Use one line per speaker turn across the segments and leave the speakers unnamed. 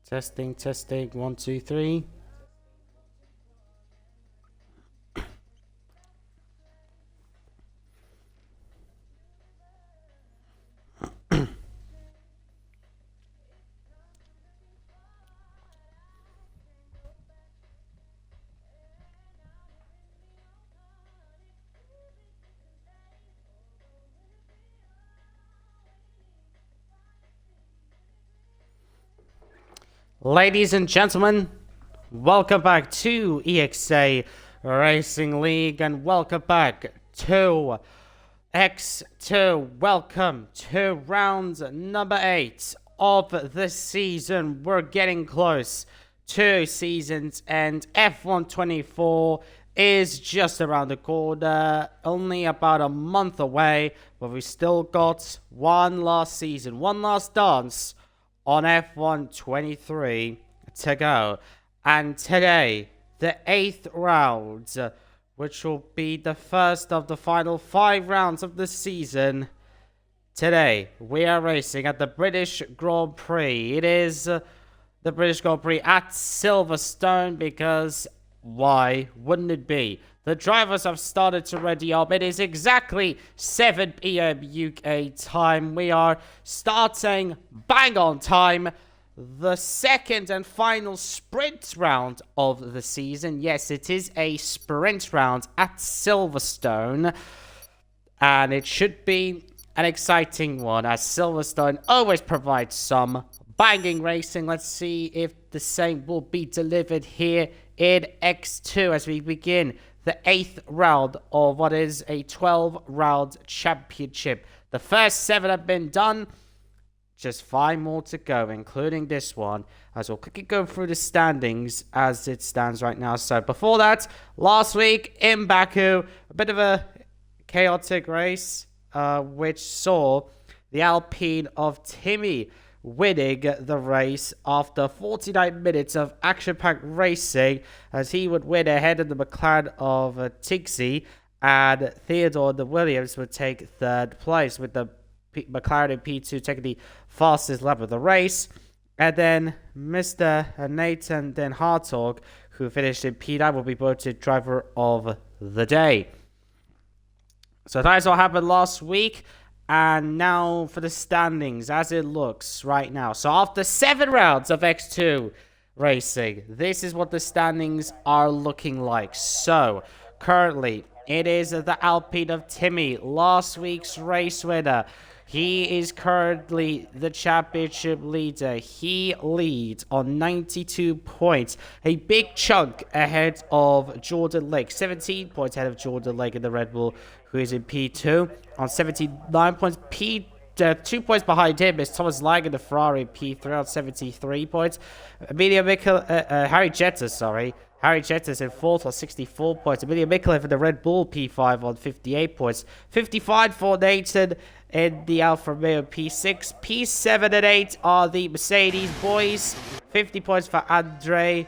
Testing, testing, 1, 2, 3. Ladies and gentlemen, welcome back to ExA Racing League and welcome back to X2. Welcome to round number 8 of the season. We're getting close to season's end. F1 24 is just around the corner, only about a month away, but we still got one last season, one last dance on F1 23 to go. And today, the 8th round, which will be the first of the final 5 rounds of the season. Today, we are racing at the British Grand Prix. It is the British Grand Prix at Silverstone because why wouldn't it be? The drivers have started to ready up. It is exactly 7 p.m. UK time. We are starting bang on time. The second and final sprint round of the season. Yes, it is a sprint round at Silverstone. And it should be an exciting one, as Silverstone always provides some banging racing. Let's see if the same will be delivered here in X2 as we begin the 8th round of what is a 12-round championship. The first 7 have been done. Just 5 more to go, including this one, as we'll quickly go through the standings as it stands right now. So before that, last week in Baku, a bit of a chaotic race, which saw the Alpine of Timmy winning the race after 49 minutes of action-packed racing, as he would win ahead of the McLaren of Tixi, and Theodore the Williams would take 3rd place, with the McLaren in P2 taking the fastest lap of the race. And then Mr. Nathan Den Hartog, who finished in P9, will be voted driver of the day. So that is what happened last week. And now for the standings as it looks right now. So after 7 rounds of X2 racing, this is what the standings are looking like. So currently it is the Alpine of Timmy, last week's race winner. He is currently the championship leader. He leads on 92 points. A big chunk ahead of Jordan Lake. 17 points ahead of Jordan Lake in the Red Bull, who is in P2 on 79 points. 2 points behind him is Thomas Lang in the Ferrari P3 on 73 points. Harry Jetter's in 4th on 64 points. Emilio Michelin for the Red Bull P5 on 58 points. 55 for Nathan in the Alfa Romeo P6. P7 and 8 are the Mercedes boys. 50 points for Andre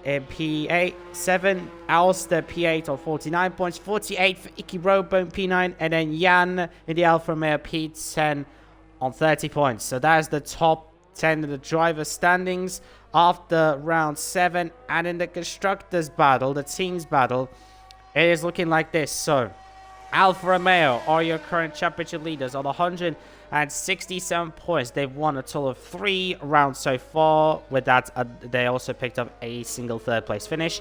in P8. 7, Alster P8 on 49 points. 48 for Iki Robo in P9. And then Jan in the Alfa Romeo P10 on 30 points. So that is the top 10 of the driver standings after round 7. And in the constructors battle, the teams battle, it is looking like this. So Alfa Romeo are your current championship leaders on 167 points. They've won a total of 3 rounds so far. With that, they also picked up a single 3rd place finish.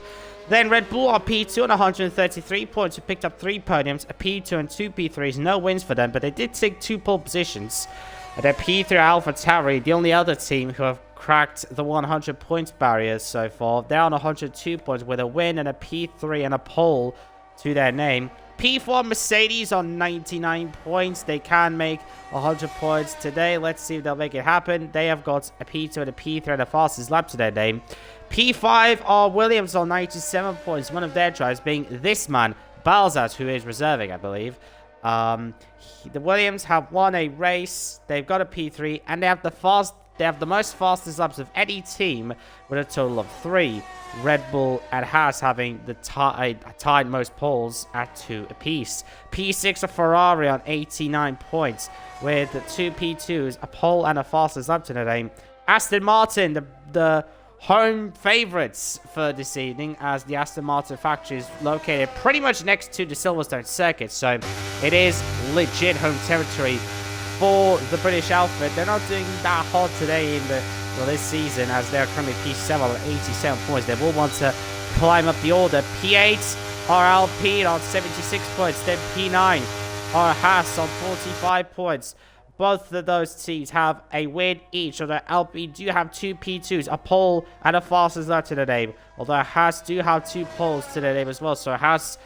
Then Red Bull are P2 on 133 points, who picked up 3 podiums, a P2 and 2 P3s. No wins for them, but they did take 2 pole positions. And then P3 Alpha Tauri, the only other team who have cracked the 100 points barrier so far. They're on 102 points with a win and a P3 and a pole to their name. P4 Mercedes on 99 points. They can make 100 points today. Let's see if they'll make it happen. They have got a P2 and a P3 and the fastest lap to their name. P5 are Williams on 97 points. One of their drivers being this man, Balzaz, who is reserving, I believe. The Williams have won a race. They've got a P3 and they have the most fastest laps of any team with a total of 3. Red Bull and Haas having the tied most poles at 2 apiece. P6 are Ferrari on 89 points with 2 P2s, a pole and a fastest lap to their name. Aston Martin, the home favorites for this evening, as the Aston Martin factory is located pretty much next to the Silverstone circuit, so it is legit home territory for the British outfit. They're not doing that hot today in this season, as they're currently P7 on 87 points. They will want to climb up the order. P8 are Alpine on 76 points, then P9 are Haas on 45 points. Both of those teams have a win each, although Alpine do have 2 P2s, a pole and a fastest lap to their name. Although Haas do have 2 poles to their name as well, so the Haas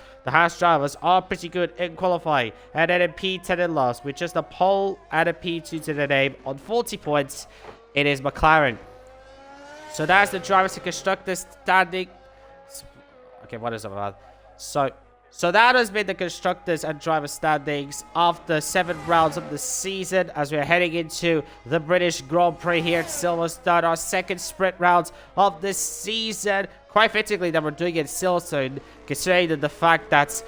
drivers are pretty good in qualifying. And then in P10 and last, with just a pole and a P2 to their name on 40 points, it is McLaren. So that's the drivers and constructors standing. Okay, what is it about? So that has been the constructors and driver standings after 7 rounds of the season, as we're heading into the British Grand Prix here at Silverstone, our second sprint round of this season. Quite fittingly that we're doing it in Silverstone, considering the fact that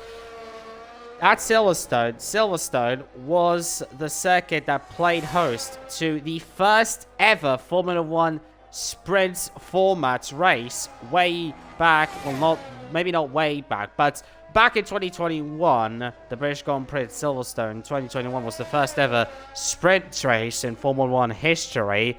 at Silverstone was the circuit that played host to the first ever Formula 1 sprint format race way back. Well, maybe not way back, but back in 2021, the British Grand Prix at Silverstone 2021 was the first ever sprint race in Formula 1 history,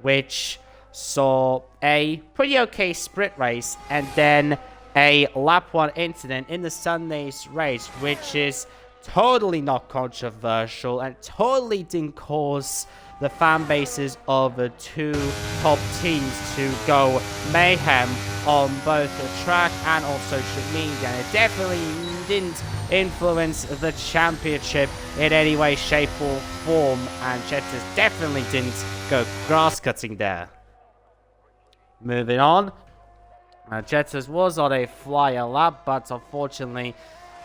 which saw a pretty okay sprint race and then a lap 1 incident in the Sunday's race, which is totally not controversial and totally didn't cause the fan bases of the 2 top teams to go mayhem on both the track and on social media. And it definitely didn't influence the championship in any way, shape or form, and Jettas definitely didn't go grass cutting there. Moving on, Jettas was on a flyer lap, but unfortunately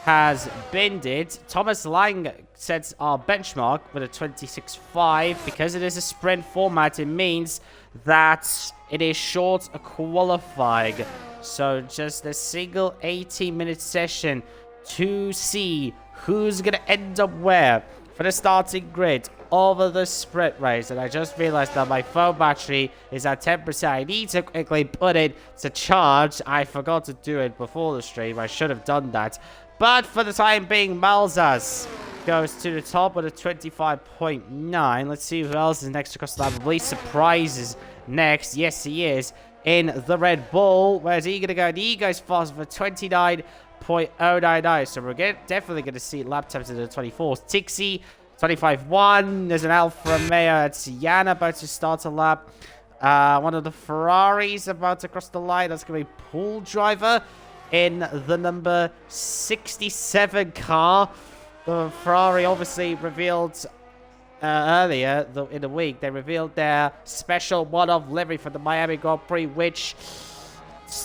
has binned it. Thomas Lang sets our benchmark with a 26.5. Because it is a sprint format, it means that it is short qualifying. So just a single 18-minute session to see who's going to end up where for the starting grid over the sprint race. And I just realized that my phone battery is at 10%. I need to quickly put it to charge. I forgot to do it before the stream. I should have done that. But for the time being, Malzas goes to the top with a 25.9. Let's see who else is next across the line. I believe Surprise is next. Yes, he is in the Red Bull. Where's he going to go? He goes fast for 29.099. So we're definitely going to see lap times in the 24th. Tixi, 25.1. There's an Alfa Romeo at Siena about to start a lap. One of the Ferraris about to cross the line. That's going to be Pool Driver in the number 67 car. The Ferrari obviously revealed earlier in the week, they revealed their special one-off livery for the Miami Grand Prix, which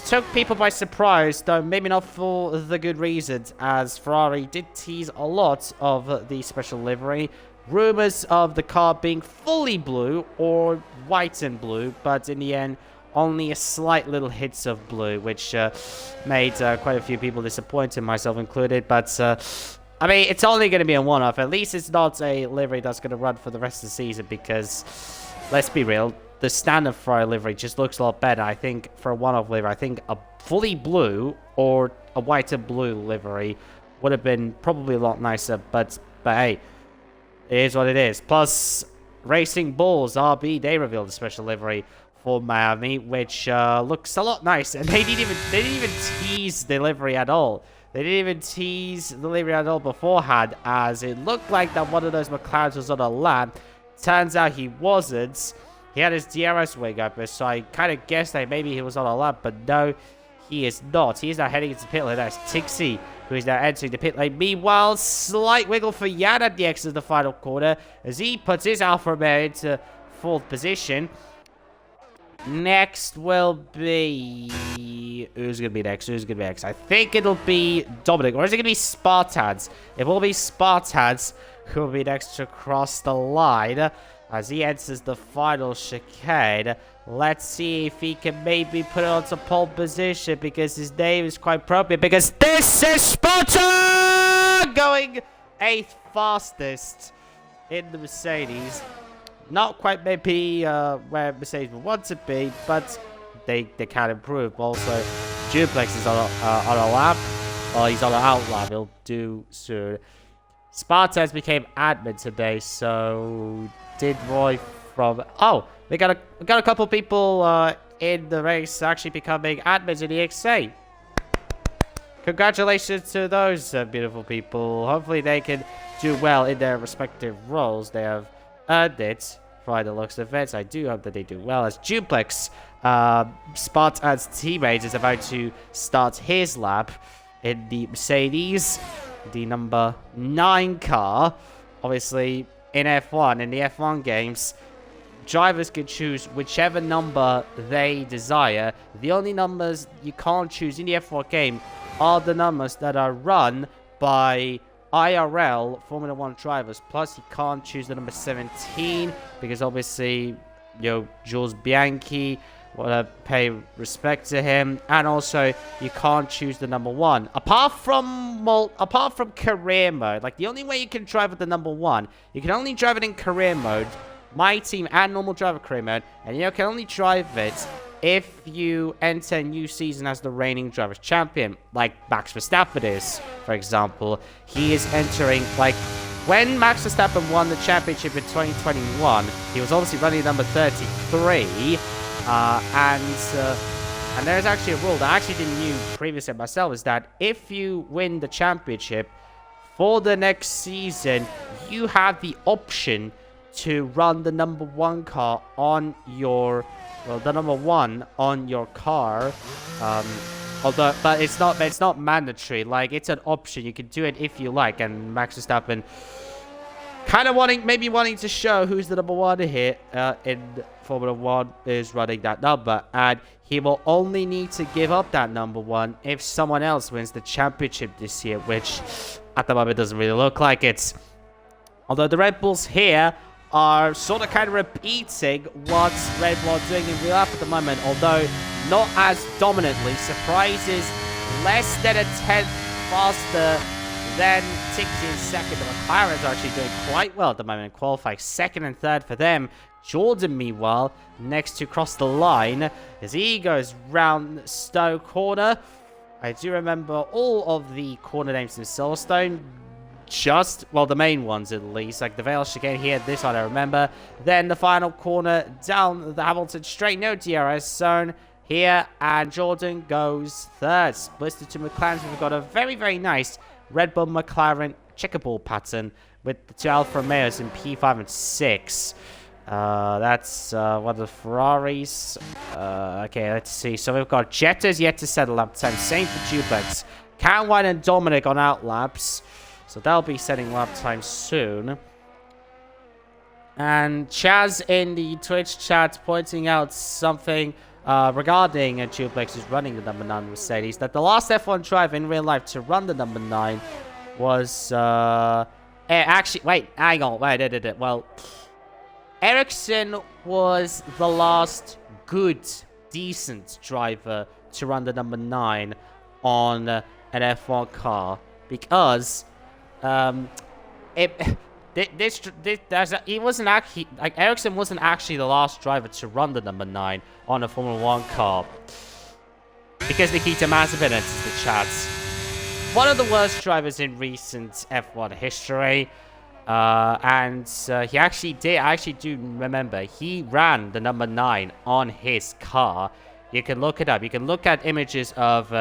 took people by surprise, though maybe not for the good reasons, as Ferrari did tease a lot of the special livery. Rumors of the car being fully blue or white and blue, but in the end, only a slight little hits of blue, which made quite a few people disappointed, myself included. But, I mean, it's only going to be a one-off. At least it's not a livery that's going to run for the rest of the season, because, let's be real, the standard Ferrari livery just looks a lot better. I think for a one-off livery, I think a fully blue or a white and blue livery would have been probably a lot nicer. But hey, it is what it is. Plus, Racing Bulls RB, they revealed a special livery for Miami, which looks a lot nice, and they didn't even tease the livery at all. They didn't even tease the livery at all beforehand, as it looked like that one of those McLarens was on a lap. Turns out he wasn't. He had his DRS wing up, so I kind of guessed that maybe he was on a lap, but no, he is not. He is now heading into the pit lane. That's Tixi, who is now entering the pit lane. Meanwhile, slight wiggle for Jan at the exit of the final corner, as he puts his Alfa Romeo into 4th position. Next will be... Who's going to be next? Who's going to be next? I think it'll be Dominic. Or is it going to be Spartans? It will be Spartans who will be next to cross the line as he enters the final chicane. Let's see if he can maybe put it onto pole position, because his name is quite appropriate, because this is Sparta going 8th fastest in the Mercedes. not quite maybe where Mercedes would want to be, but they can improve. Also, Duplex is on a lap. Well, he's on an out lap. He'll do soon. Spartans became admin today, so did Roy from... Oh, we got a couple people in the race actually becoming admins in the ExA. Congratulations to those beautiful people. Hopefully they can do well in their respective roles. They have earned it by the looks of it. I do hope that they do well. As Duplex, Spartan's teammate, is about to start his lap in the Mercedes, the number 9 car. Obviously, in F1, in the F1 games, drivers can choose whichever number they desire. The only numbers you can't choose in the F1 game are the numbers that are run by IRL Formula 1 drivers. Plus, you can't choose the number 17 because obviously, Jules Bianchi, want to pay respect to him. And also, you can't choose the number 1. Apart from career mode, like the only way you can drive with the number 1, you can only drive it in career mode, my team and normal driver career mode, and you can only drive it if you enter a new season as the reigning drivers champion, like Max Verstappen is, for example. He is entering, like, when Max Verstappen won the championship in 2021, he was obviously running number 33, and there's actually a rule that I actually didn't knew previously myself, is that if you win the championship for the next season, you have the option to run the number 1 car on your... Well, the number 1 on your car, but it's not mandatory. Like, it's an option. You can do it if you like. And Max Verstappen kind of wanting to show who's the number 1 here in Formula 1 is running that number. And he will only need to give up that number 1 if someone else wins the championship this year, which at the moment doesn't really look like it. Although the Red Bulls here are sort of kind of repeating what Red Bull are doing in real life at the moment, although not as dominantly. Surprises less than a tenth faster than ticking in second. The McLaren's are actually doing quite well at the moment in qualifying. Second and third for them. Jordan, meanwhile, next to cross the line as he goes round Stowe corner. I do remember all of the corner names in Silverstone. Well, the main ones at least, like the Vale chicane here, this one I remember. Then the final corner down the Hamilton straight, no DRS zone here, and Jordan goes third. Split to McLaren, we've got a very, very nice Red Bull McLaren checkerboard pattern with the 2 Alfa Romeos in P5 and 6. That's one of the Ferraris. Okay, let's see. So we've got Jetta's yet to settle lap time. Same for Duplex. Can White and Dominic on out laps. So they'll be setting lap time soon. And Chaz in the Twitch chat pointing out something regarding Duplex who's running the number 9 Mercedes. That the last F1 driver in real life to run the number 9 was... actually, wait, hang on. Wait. Well, Ericsson was the last good, decent driver to run the number 9 on an F1 car. Because... he wasn't actually, like, Ericsson wasn't actually the last driver to run the number 9 on a Formula 1 car. Because Nikita Mazepin enters the chats. One of the worst drivers in recent F1 history. He actually did, I actually do remember, he ran the number 9 on his car. You can look it up. You can look at images of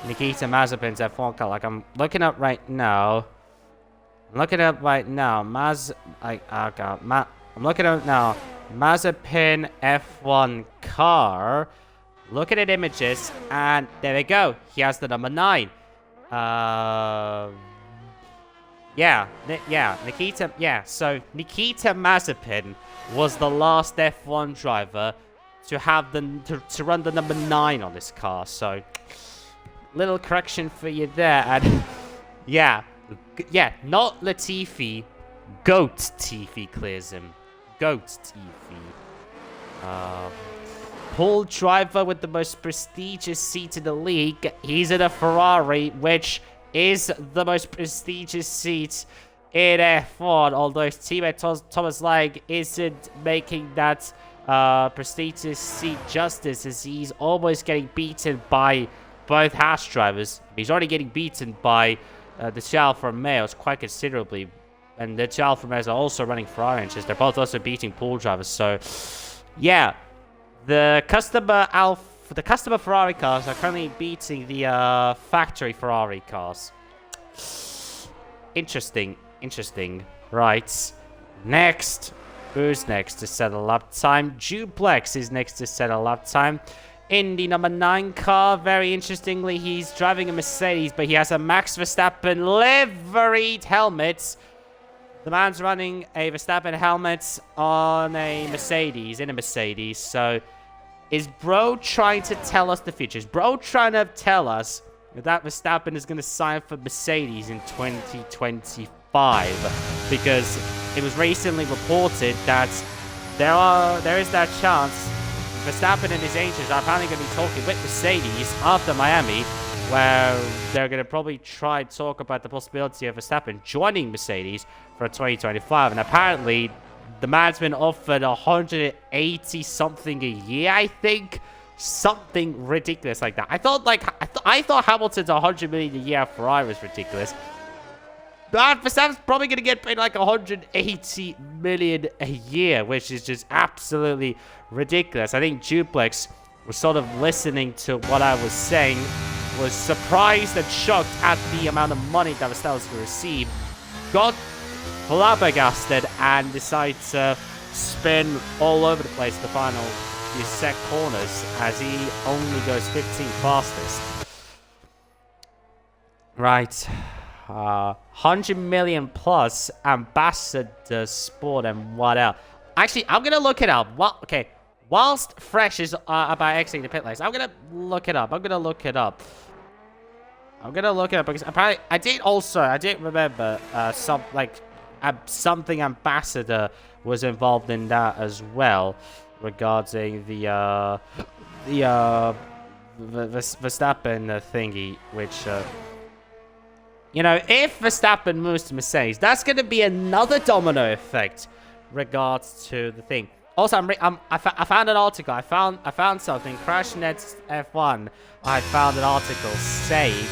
Nikita Mazepin's F1 car. Like, I'm looking up right now. I'm looking up right now. I'm looking up now. Mazepin F1 car. Look at the images, and there we go. He has the number 9. Nikita. Yeah. So Nikita Mazepin was the last F1 driver to have to run the number 9 on this car. So little correction for you there, and yeah. Yeah, not Latifi. Goat Tifi clears him. Goat Tifi. Paul driver with the most prestigious seat in the league. He's in a Ferrari, which is the most prestigious seat in F1, although his teammate Thomas Lang isn't making that prestigious seat justice, as he's almost getting beaten by both Haas drivers. He's already getting beaten by the Alfa Romeos quite considerably, and the Alfa Romeos are also running Ferrari engines. They're both also beating pool drivers, so yeah, the customer Ferrari cars are currently beating the factory Ferrari cars. Interesting. Right. Next. Who's next to set a lap time? Duplex is next to set a lap time. In the number 9 car, very interestingly, he's driving a Mercedes, but he has a Max Verstappen liveried helmet. The man's running a Verstappen helmet on a Mercedes, in a Mercedes. So, is bro trying to tell us the future? Is bro trying to tell us that Verstappen is going to sign for Mercedes in 2025? Because it was recently reported that there is that chance Verstappen and his agents are apparently going to be talking with Mercedes after Miami, where they're going to probably try to talk about the possibility of Verstappen joining Mercedes for 2025. And apparently, the man's been offered 180 something a year, I think. Something ridiculous like that. I thought Hamilton's 100 million a year at Ferrari was ridiculous. But Verstappen's probably going to get paid like 180 million a year, which is just absolutely ridiculous. I think Duplex was sort of listening to what I was saying, was surprised and shocked at the amount of money that Verstappen was going to receive, got flabbergasted, and decided to spin all over the place the final few set corners as he only goes 15 fastest. Right. 100 million plus ambassador sport and what else? Actually, I'm going to look it up. Well, okay. Whilst Fresh is about exiting the pit lanes, I'm going to look it up. Because apparently I didn't remember something ambassador was involved in that as well regarding the Verstappen thingy, which you know, if Verstappen moves to Mercedes, that's going to be another domino effect regards to the thing. Also, I found an article. I found something. CrashNet F1. I found an article saying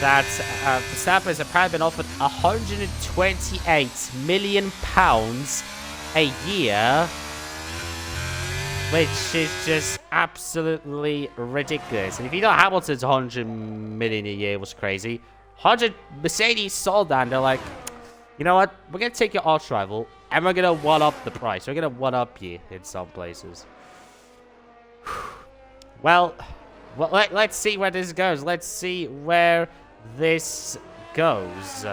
that Verstappen has apparently been offered 128 million pounds a year, which is just absolutely ridiculous. And if you know Hamilton's 100 million a year was crazy, 100 Mercedes sold that, and they're like, you know what? We're gonna take your arch rival, and we're gonna one-up the price. We're gonna one-up you in some places. Well, let's see where this goes. Let's see where this goes.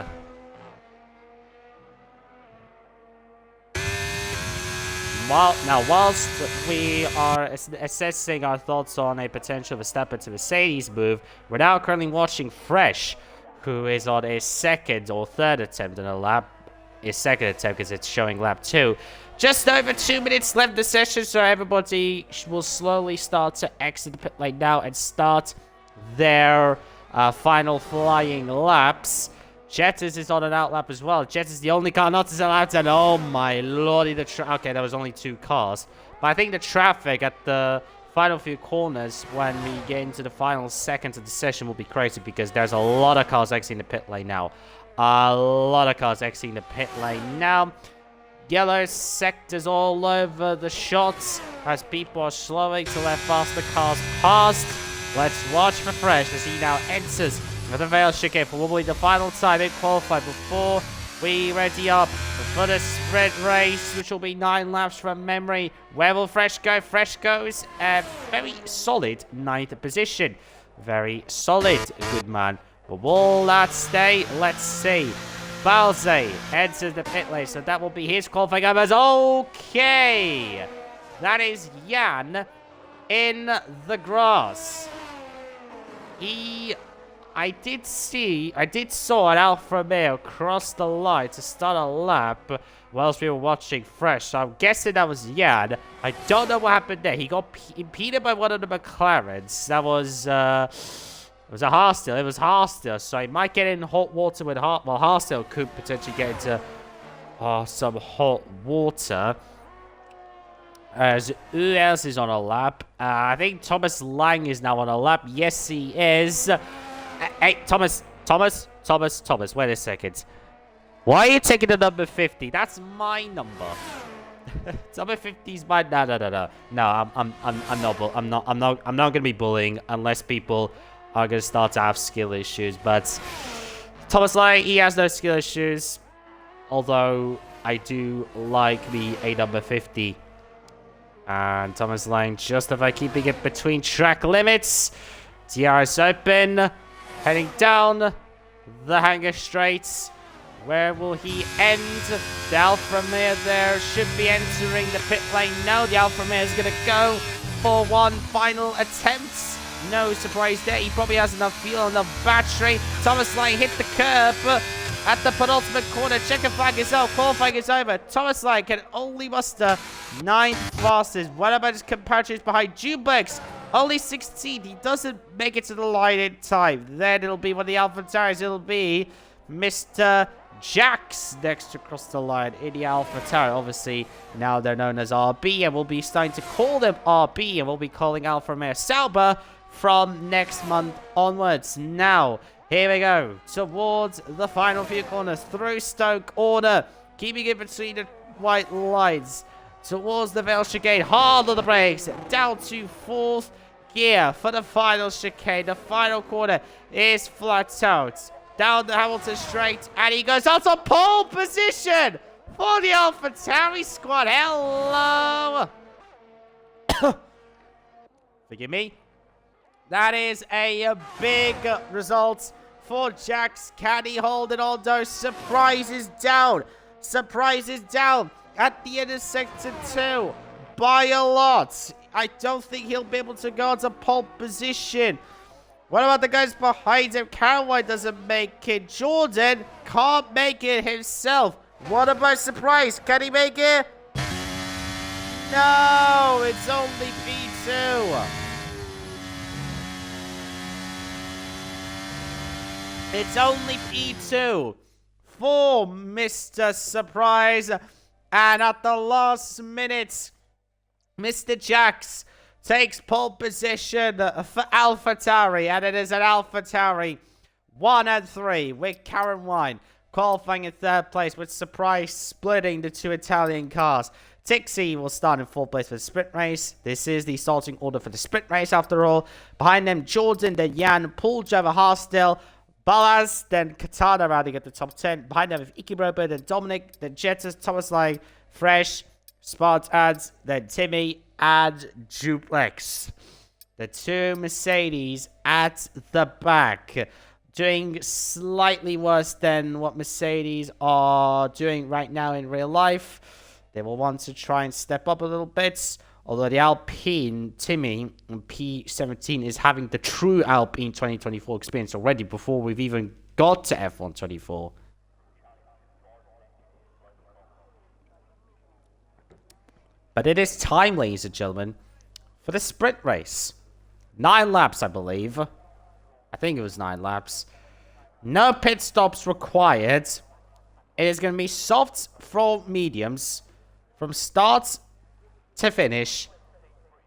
Whilst we are assessing our thoughts on a potential Verstappen to Mercedes move, we're now currently watching Fresh, who is on his second or third attempt in a lap. His second attempt, because it's showing lap 2. Just over 2 minutes left in the session, so everybody will slowly start to exit the pit lane now and start their final flying laps. Jettis is on an outlap as well. Jettis is the only car not to sell out, and oh my lordy, okay, there was only 2 cars. But I think the traffic at the final few corners when we get into the final seconds of the session will be crazy, because there's a lot of cars exiting the pit lane now. Yellow sectors all over the shots as people are slowing to let faster cars past. Let's watch for Fresh as he now enters the Vale chicane for probably the final time in qualify before we ready up for the sprint race, which will be 9 laps from memory. Where will Fresh go? Fresh goes a very solid 9th position. Very solid, good man. But will that stay? Let's see. Balze enters the pit lane, so that will be his qualifying numbers. Okay, that is Jan in the grass. I did saw an Alfa Romeo cross the line to start a lap whilst we were watching Fresh, so I'm guessing that was Jan. I don't know what happened there. He got impeded by one of the McLarens. That was was a Hardstyle. It was Hardstyle. So he might get in hot water with well, Hardstyle could potentially get into some hot water. As who else is on a lap? I think Thomas Lang is now on a lap. Yes, he is. Hey, Thomas, wait a second. Why are you taking the number 50? That's my number. Number 50 is my no. I'm not gonna be bullying unless people are gonna start to have skill issues. But Thomas Lang, he has no skill issues. Although I do like the A number 50. And Thomas Lang justify keeping it between track limits. DRS open. Heading down the hangar straights. Where will he end? The Alfa Romeo there should be entering the pit lane. No, the Alfa Romeo is going to go for one final attempt. No surprise there. He probably has enough fuel, enough battery. Thomas Lang hit the curb at the penultimate corner. Checker flag is out. Qualifying is over. Thomas Lang can only muster 9th fastest. What about his compatriots behind Jublex? Only 16. He doesn't make it to the line in time. Then it'll be one of the AlphaTauris. It'll be Mr. Jax next to cross the line in the AlphaTauri. Obviously, now they're known as RB, and we'll be starting to call them RB, and we'll be calling Alfa Romeo Sauber from next month onwards. Now, here we go towards the final few corners through Stoke Order, keeping it between the white lines towards the Vale chicane. Hard on the brakes, down to 4th gear for the final chicane. The final corner is flat out. Down the Hamilton straight, and he goes out to pole position for the AlphaTauri squad. Hello. Forgive me. That is a big result for Jax. Can he hold it on though? Surprise is down. Surprise is down at the end of Sector 2 by a lot. I don't think he'll be able to go to pole position. What about the guys behind him? Caraway doesn't make it. Jordan can't make it himself. What about Surprise? Can he make it? No, it's only P2. It's only P2 for Mr. Surprise. And at the last minute, Mr. Jax takes pole position for AlphaTauri, and it is an AlphaTauri 1 and 3 with Karen Wine qualifying in 3rd place, with Surprise splitting the 2 Italian cars. Tixie will start in 4th place for the sprint race. This is the starting order for the sprint race after all. Behind them, Jordan, then Jan, Paul, Trevor, Harsdale, Balaz, then Katana rounding at the top 10. Behind them, Iki Rober, then Dominic, then Jettas, Thomas Lang, Fresh, Spart Ads, then Timmy, and Duplex. The 2 Mercedes at the back, doing slightly worse than what Mercedes are doing right now in real life. They will want to try and step up a little bit. Although the Alpine, Timmy, and P17 is having the true Alpine 2024 experience already before we've even got to F1 24. But it is time, ladies and gentlemen, for the sprint race. 9 laps, I believe. I think it was 9 laps. No pit stops required. It is going to be softs for mediums from start to finish.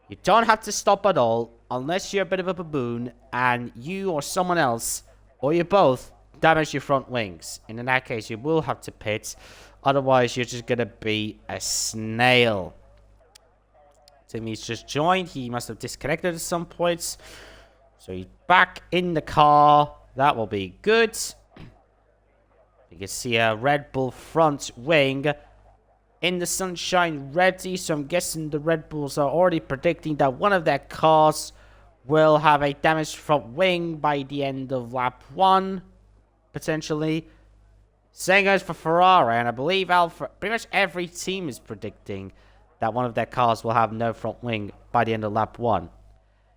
You don't have to stop at all unless you're a bit of a baboon and you or someone else, or you both, damage your front wings. And in that case, you will have to pit. Otherwise, you're just going to be a snail. Timmy's just joined. He must have disconnected at some points. So he's back in the car. That will be good. You can see a Red Bull front wing in the sunshine ready. So I'm guessing the Red Bulls are already predicting that one of their cars will have a damaged front wing by the end of lap 1. Potentially. Same goes for Ferrari. And I believe pretty much every team is predicting that one of their cars will have no front wing by the end of lap 1.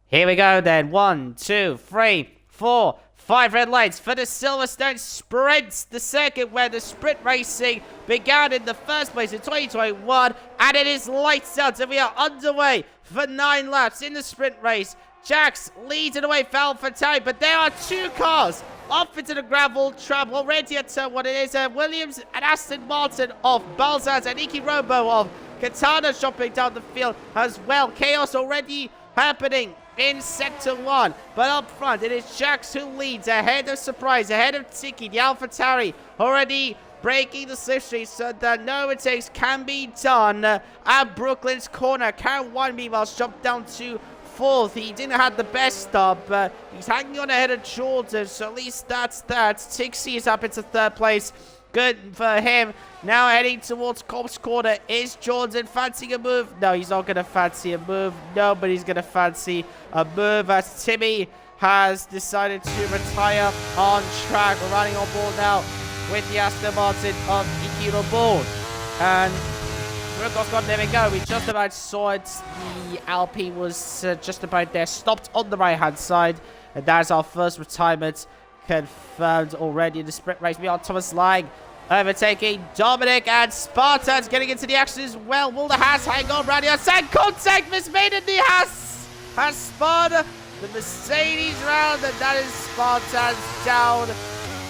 Here we go then. 1, 2, 3, 4, 5 red lights for the Silverstone Sprint, the circuit where the sprint racing began in the first place in 2021. And it is lights out, and we are underway for 9 laps in the sprint race. Jax leads it away for AlphaTauri, but there are 2 cars off into the gravel trap already at what it is. Williams and Aston Martin of Balzaz and Iki Robo of Katana dropping down the field as well. Chaos already happening in sector 1, but up front it is Jax who leads ahead of Surprise, ahead of Tiki. The AlphaTauri already breaking the slipstream so that no overtakes can be done at Brooklyn's corner. Karen One meanwhile dropped down to 4th. He didn't have the best start, but he's hanging on ahead of Jordan, so at least that's that. Tixie is up into 3rd place. Good for him. Now heading towards Cobb's corner is Jordan. Fancying a move? No, he's not going to fancy a move. Nobody's going to fancy a move as Timmy has decided to retire on track. We're running on board now with the Aston Martin of Ikiro Bourne. And there we go. We just about saw it. The Alpine was just about there. Stopped on the right-hand side. And that's our first retirement confirmed already in the sprint race. Beyond Thomas Lang overtaking Dominic, and Spartan's getting into the action as well. Will the Haas hang on around the outside? Contact was made in the Haas. Has spun the Mercedes round, and that is Spartan's down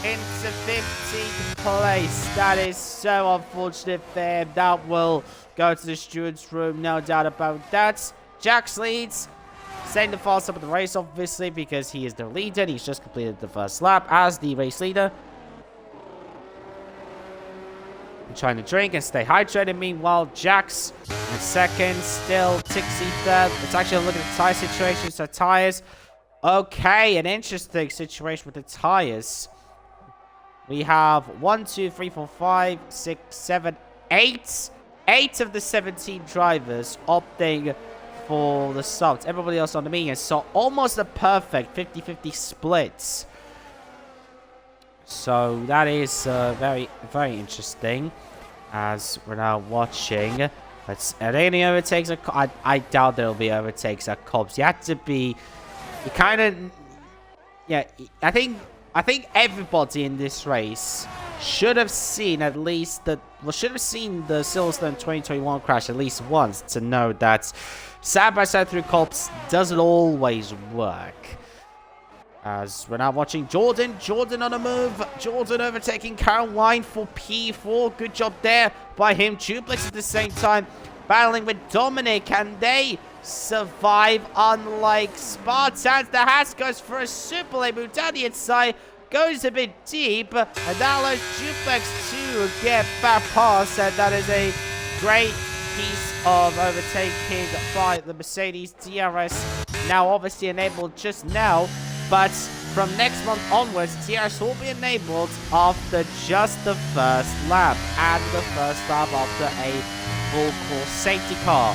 into 15th place. That is so unfortunate for him. That will go to the steward's room, no doubt about that. Jax leads, staying the fast up of the race, obviously, because he is the leader. He's just completed the first lap as the race leader. And trying to drink and stay hydrated. Meanwhile, Jax in 2nd, still Tixie 3rd. Let's actually look at the tire situation. So tires, okay, an interesting situation with the tires. We have 1, 2, 3, 4, 5, 6, 7, 8. 8 of the 17 drivers opting for the softs. Everybody else on the medium. So almost a perfect 50-50 splits. So that is very, very interesting as we're now watching. Are there any overtakes? I doubt there will be overtakes at Cobbs. You have to be... You kind of... Yeah, I think everybody in this race should have seen at least the... Well, should have seen the Silverstone 2021 crash at least once to know that side-by-side through Cobbs doesn't always work. As we're now watching Jordan on a move. Jordan overtaking Caroline for P4. Good job there by him. Duplex at the same time battling with Dominic. Can they survive? Unlike Spartans, the Haas goes for a super late move down the inside. Goes a bit deep. And that allows Duplex to get back past. And that is a great piece of overtaking by the Mercedes DRS. Now obviously enabled just now. But from next month onwards, TRS will be enabled after just the first lap. And the first lap after a full course safety car.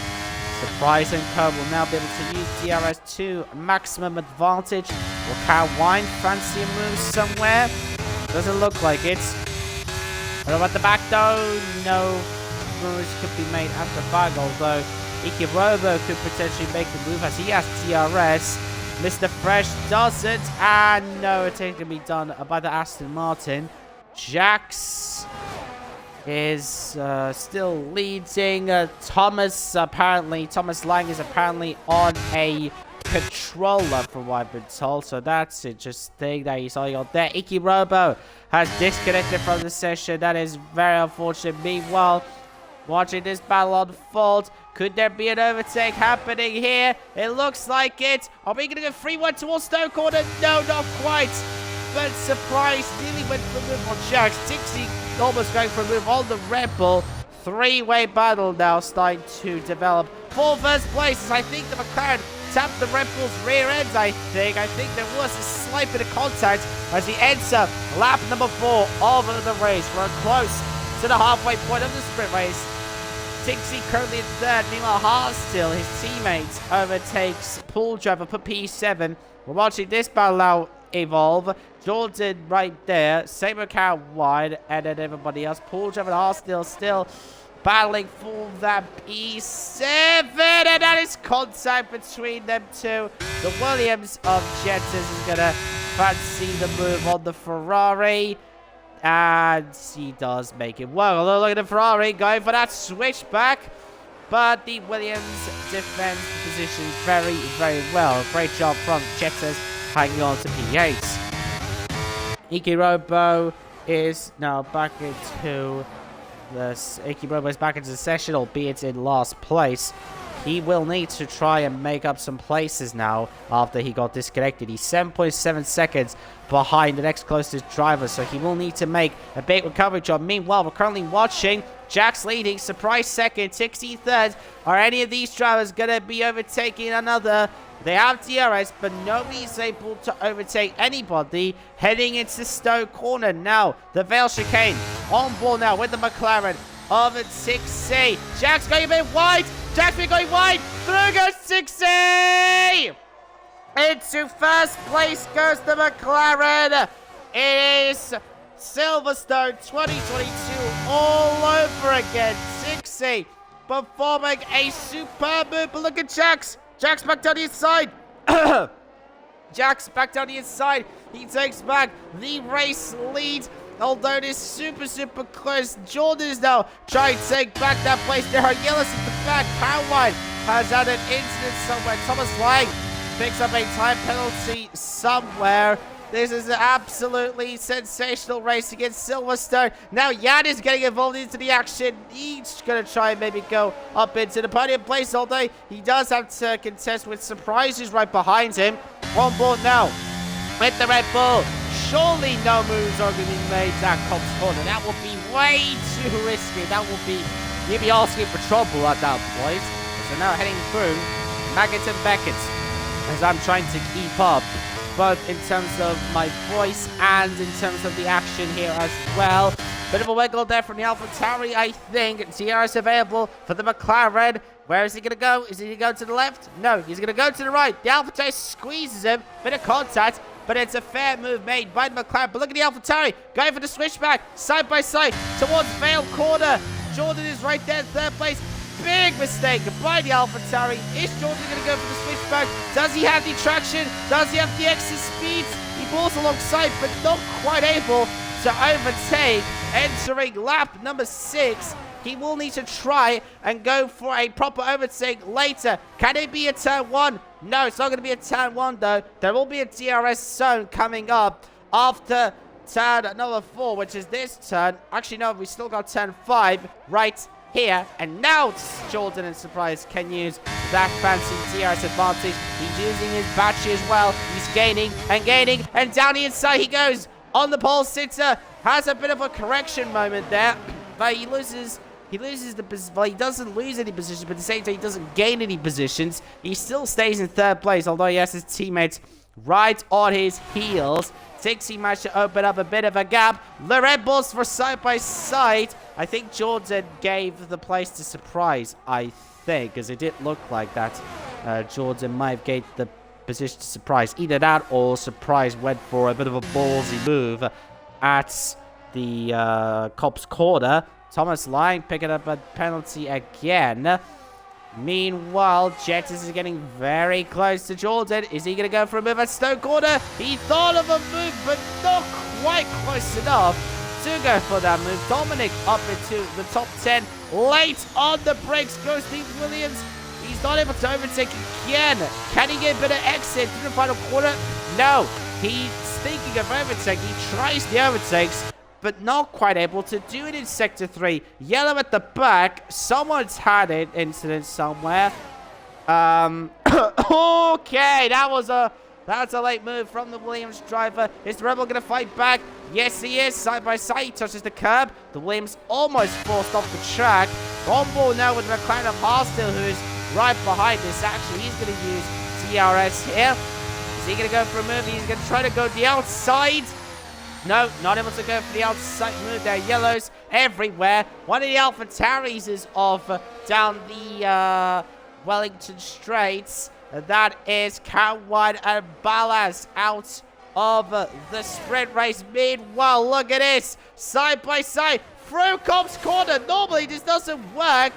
Surprise and Co will now be able to use DRS to maximum advantage. Will Caroline fancy a move somewhere? Doesn't look like it. What about the back though? No moves could be made at the back, although Iki Robo could potentially make the move as he has DRS. Mr. Fresh doesn't, and no attempt can be done by the Aston Martin. Jax is still leading. Thomas Lang is apparently on a controller from what I've been told, so that's interesting that he's only on there. Iki Robo has disconnected from the session. That is very unfortunate. Meanwhile, watching this battle unfold, could there be an overtake happening here? It looks like it. Are we going to go 3-1 towards Stoke Corner? No, not quite. But Surprise nearly went for a move on Jax. Dixie almost going for a move on the Red Bull. Three-way battle now starting to develop. For first place, I think the McLaren tapped the Red Bull's rear ends, I think. I think there was a slight bit of contact as he enters lap number 4 of the race. We're close to the halfway point of the sprint race. Dixie currently in 3rd. Meanwhile, Harstill, his teammate, overtakes pool driver for P7. We're watching this battle now evolve. Jordan right there. Same account wide. And then everybody else. Pool driver and Harstill still battling for that P7. And that is contact between them two. The Williams of Jettas is going to fancy the move on the Ferrari. And he does make it well. Although look at the Ferrari going for that switchback. but the Williams defends the position very, very well. Great job from Jetters hanging on to P8. Ikirobo is now back into the session, albeit in last place. He will need to try and make up some places now after he got disconnected. He's 7.7 seconds behind the next closest driver, so he will need to make a big recovery job. Meanwhile, we're currently watching Jack's leading, Surprise second, Tixie third. Are any of these drivers going to be overtaking another? They have DRS, but nobody's able to overtake anybody heading into Stowe Corner. Now, the Vale Chicane on board now with the McLaren of 6C. Jack's going a bit wide. Jack's been going wide. Through goes 6C. Into first place goes the McLaren. It is Silverstone 2022 all over again. 6C performing a superb move. But look at Jax. Jack's back down the inside. Jack's back down the inside. He takes back the race lead. Although it is super, super close. Jordan is now trying to take back that place. There are yellows at the back. Powerline has had an incident somewhere. Thomas Lang picks up a time penalty somewhere. This is an absolutely sensational race against Silverstone. Now Jan is getting involved into the action. He's going to try and maybe go up into the podium place, although he does have to contest with Surprises right behind him. On board now with the Red Bull. Surely no moves are going to be made at Cops Corner. That would be way too risky. That would be, you'd be asking for trouble at that point. So now heading through Maggot and Beckett as I'm trying to keep up, both in terms of my voice and in terms of the action here as well. Bit of a wiggle there from the AlphaTauri, I think. DRS available for the McLaren. Where is he going to go? Is he going to go to the left? No, he's going to go to the right. The AlphaTauri squeezes him. Bit of contact, but it's a fair move made by the McLaren. But look at the AlphaTauri going for the switchback, side by side, towards Vale Corner. Jordan is right there in third place. Big mistake by the AlphaTauri. Is Jordan going to go for the switchback? Does he have the traction? Does he have the extra speeds? He pulls alongside, but not quite able to overtake. Entering lap number 6. He will need to try and go for a proper overtake later. Can it be a turn 1? No, it's not going to be a turn 1 though. There will be a DRS zone coming up after turn number 4, which is this turn. Actually, no, we still got turn 5 right here. And now Jordan and Surprise can use that fancy DRS advantage. He's using his battery as well. He's gaining, and down the inside he goes. On the pole sitter, has a bit of a correction moment there, but he doesn't lose any positions, but at the same time he doesn't gain any positions. He still stays in third place, although he has his teammates right on his heels. Tixie managed to open up a bit of a gap. The Red Bulls for side by side. I think Jordan gave the place to Surprise, I think, because it did look like that. Jordan might have gave the position to Surprise. Either that or Surprise went for a bit of a ballsy move at the Cops Corner. Thomas Lang picking up a penalty again. Meanwhile, Jetters is getting very close to Jordan. Is he going to go for a move at Stowe Corner? He thought of a move, but not quite close enough to go for that move. Dominic up into the top 10. Late on the brakes goes Steve Williams. He's not able to overtake again. Can he get a bit of exit through the final quarter? No. He's thinking of overtake. He tries the overtakes, but not quite able to do it in Sector 3. Yellow at the back. Someone's had an incident somewhere. Okay, that's a late move from the Williams driver. Is the Rebel going to fight back? Yes, he is. Side by side, he touches the curb. The Williams almost forced off the track. On board now with McLaren of Harstill, who is right behind this. Actually, he's going to use DRS here. Is he going to go for a move? He's going to try to go the outside. No, not able to go for the outside move. There are yellows everywhere. One of the AlphaTauris is off down the Wellington Straits. That is Cowan and Ballas out of the sprint race. Meanwhile, look at this. Side by side through Cops Corner. Normally, this doesn't work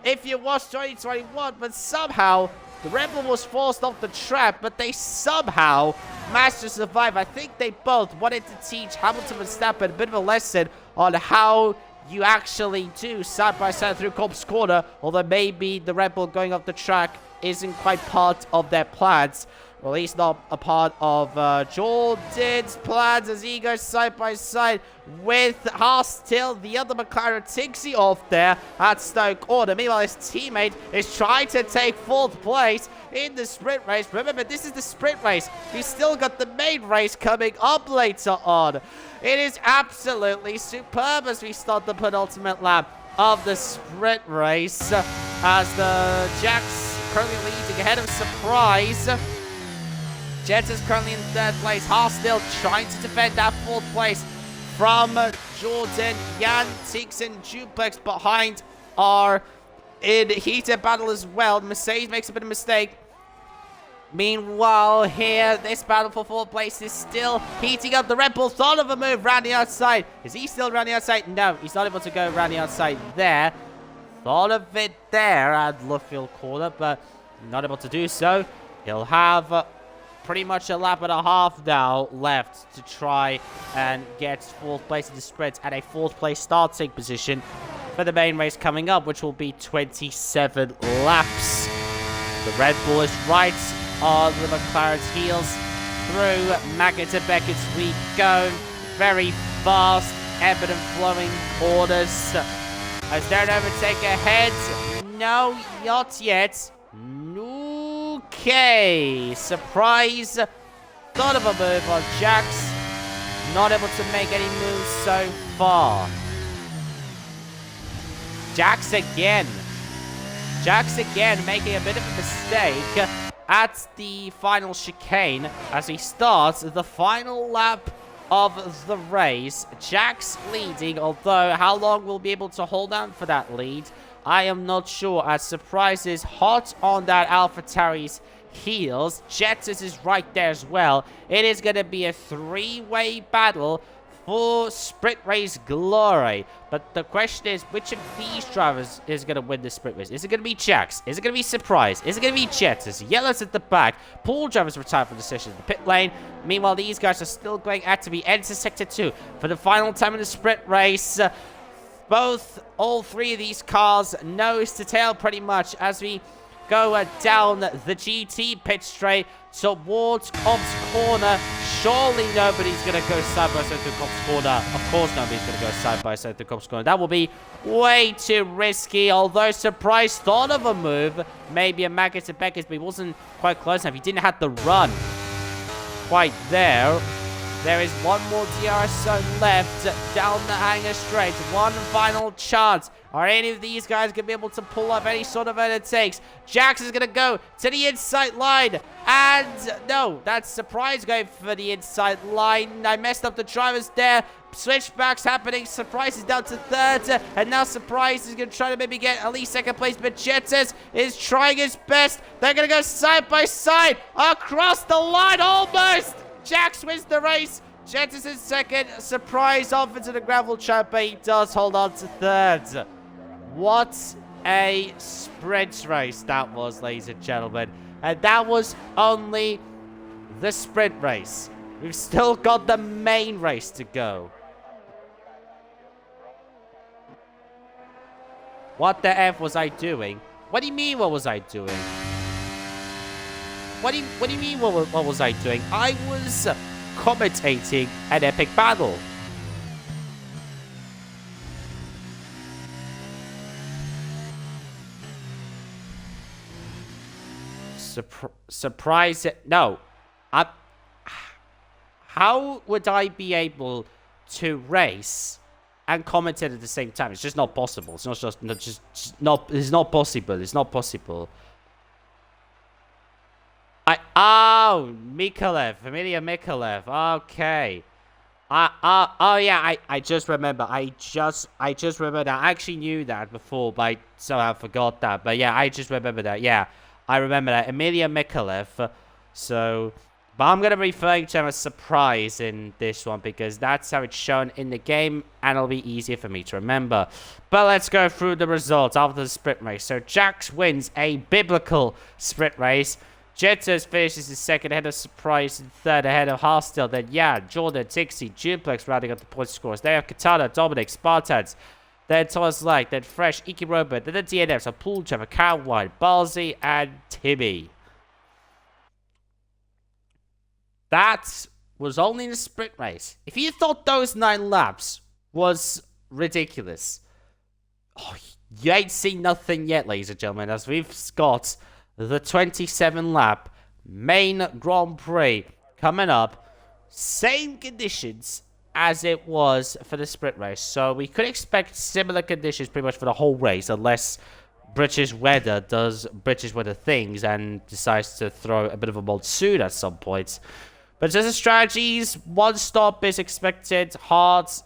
if you watch 2021, but somehow the Red Bull was forced off the track, but they somehow managed to survive. I think they both wanted to teach Hamilton and Verstappen a bit of a lesson on how you actually do side by side through Cobb's Corner, although maybe the Red Bull going off the track isn't quite part of their plans. Or at least not a part of Jordan's plans as he goes side by side with Haas. The other McLaren takes it off there at Stoke Corner. Meanwhile, his teammate is trying to take 4th place in the sprint race. Remember, this is the sprint race. He's still got the main race coming up later on. It is absolutely superb as we start the penultimate lap of the sprint race. As the Jack's currently leading ahead of Surprise. Jets is currently in 3rd place. Haas still trying to defend that 4th place from Jordan. Jan, Tix, and Duplex behind are in heated battle as well. Mercedes makes a bit of a mistake. Meanwhile, here, this battle for 4th place is still heating up. The Red Bull thought of a move around the outside. Is he still around the outside? No, he's not able to go around the outside there. Thought of it there at Luffield Corner, but not able to do so. He'll have pretty much a lap and a half now left to try and get 4th place in the sprint and a 4th place starting position for the main race coming up, which will be 27 laps. The Red Bull is right on the McLaren's heels through Maggot and Beckett's we go. Very fast, ebb and flowing orders. Is there an overtake ahead? No, not yet. Okay, Surprise. Thought of a move on Jax. Not able to make any moves so far. Jax again making a bit of a mistake at the final chicane as he starts the final lap of the race. Jax leading, although how long we'll be able to hold on for that lead, I am not sure, as Surprise is hot on that AlphaTauri's heels. Jetters is right there as well. It is going to be a 3-way battle for sprint race glory. But the question is, which of these drivers is going to win the sprint race? Is it going to be Jax? Is it going to be Surprise? Is it going to be Jetters? Yellow's at the back. Paul drivers retired from the session in the pit lane. Meanwhile, these guys are still going at to be enter sector 2 for the final time in the sprint race. All 3 of these cars nose to tail pretty much as we go down the GT pit straight towards Cobb's Corner. Surely nobody's going to go side by side through Cobb's Corner. Of course nobody's going to go side by side through Cobb's Corner. That will be way too risky. Although Surprise thought of a move. Maybe a Maggot to Beckett, but he wasn't quite close enough. He didn't have the run quite there. There is one more DRS zone left down the hangar straight. One final chance. Are any of these guys going to be able to pull up any sort of overtakes? Jax is going to go to the inside line. And no, that's Surprise going for the inside line. I messed up the drivers there. Switchbacks happening. Surprise is down to 3rd. And now Surprise is going to try to maybe get at least 2nd place. But Jetters is trying his best. They're going to go side by side across the line almost. Jax wins the race. Jetters in 2nd. Surprise off into the gravel trap, but he does hold on to 3rd. What a sprint race that was, ladies and gentlemen. And that was only the sprint race. We've still got the main race to go. What the F was I doing? What do you mean, what was I doing? What do you mean, what was I doing? I was commentating an epic battle. Surprise it. No. How would I be able to race and commentate at the same time? It's just not possible. It's it's not possible. It's not possible. Mikalev, Emilia Mikalev. Okay. Oh yeah, I just remember. I just remember that. I actually knew that before, but I somehow forgot that. But yeah, I just remember that. Yeah, I remember that. Emilia Mikalev. So, but I'm gonna be referring to him as Surprise in this one because that's how it's shown in the game, and it'll be easier for me to remember. But let's go through the results after the sprint race. So Jax wins a biblical sprint race. Jetters finishes in 2nd ahead of Surprise, and 3rd ahead of Harstel. Then Jordan, Tixie, Duplex rounding up the point scores. They have Katana, Dominic, Spartans, then Thomas Light, then Fresh, Iki Robert, then the DNFs are Pool, Trevor, Caroline, Balsy, and Timmy. That was only in a sprint race. If you thought those 9 laps was ridiculous, oh, you ain't seen nothing yet, ladies and gentlemen, as we've got the 27 lap main Grand Prix coming up. Same conditions as it was for the sprint race. So we could expect similar conditions pretty much for the whole race, unless British weather does British weather things and decides to throw a bit of a monsoon at some point. But just the strategies, 1 stop is expected, hards,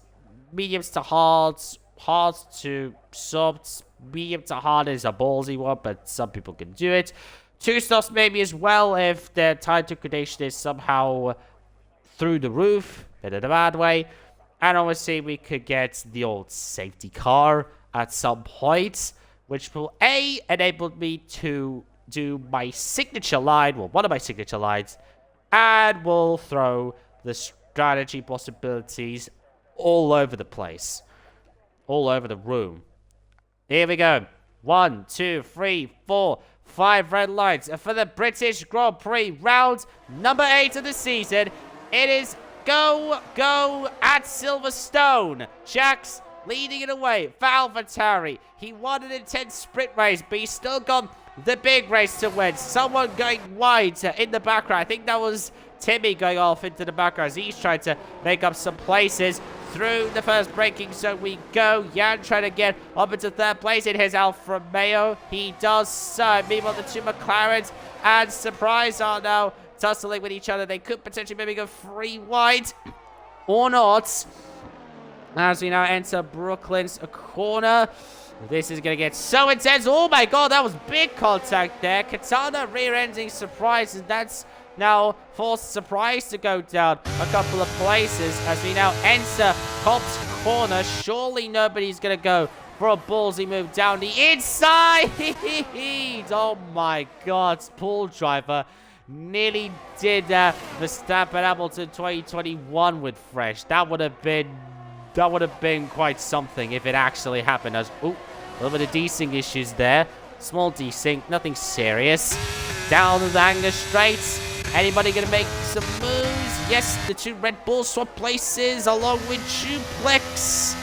mediums to hards, hards to softs, medium to hard is a ballsy one, but some people can do it. 2 stops maybe as well if their time to gradation is somehow through the roof, in a bad way. And obviously we could get the old safety car at some point, which will enable me to do my signature line, well, one of my signature lines, and will throw the strategy possibilities all over the place. All over the room. Here we go. 1, 2, 3, 4, 5 red lights for the British Grand Prix round number 8 of the season. It is go at Silverstone. Jax leading it away for AlphaTauri. He won an intense sprint race, but he's still got the big race to win. Someone going wide in the background. I think that was Timmy going off into the background as he's trying to make up some places. Through the first braking zone we go. Jan trying to get up into 3rd place. It is Alfa Romeo. He does so. Meanwhile, the 2 McLarens and Surprise are now tussling with each other. They could potentially maybe go 3 wide or not. As we now enter Brooklyn's corner. This is going to get so intense. Oh my god, that was big contact there. Katana rear-ending Surprise, and that's now forced Surprise to go down a couple of places as we now enter Cobb's corner. Surely nobody's going to go for a ballsy move down the inside. Oh my god, Pool Driver nearly did Verstappen Hamilton 2021 with Fresh. That would have been quite something if it actually happened. As a little bit of desync issues there. Small desync, nothing serious. Down the Anger Straight. Anybody gonna make some moves? Yes, the 2 Red Bulls swap places along with Duplex.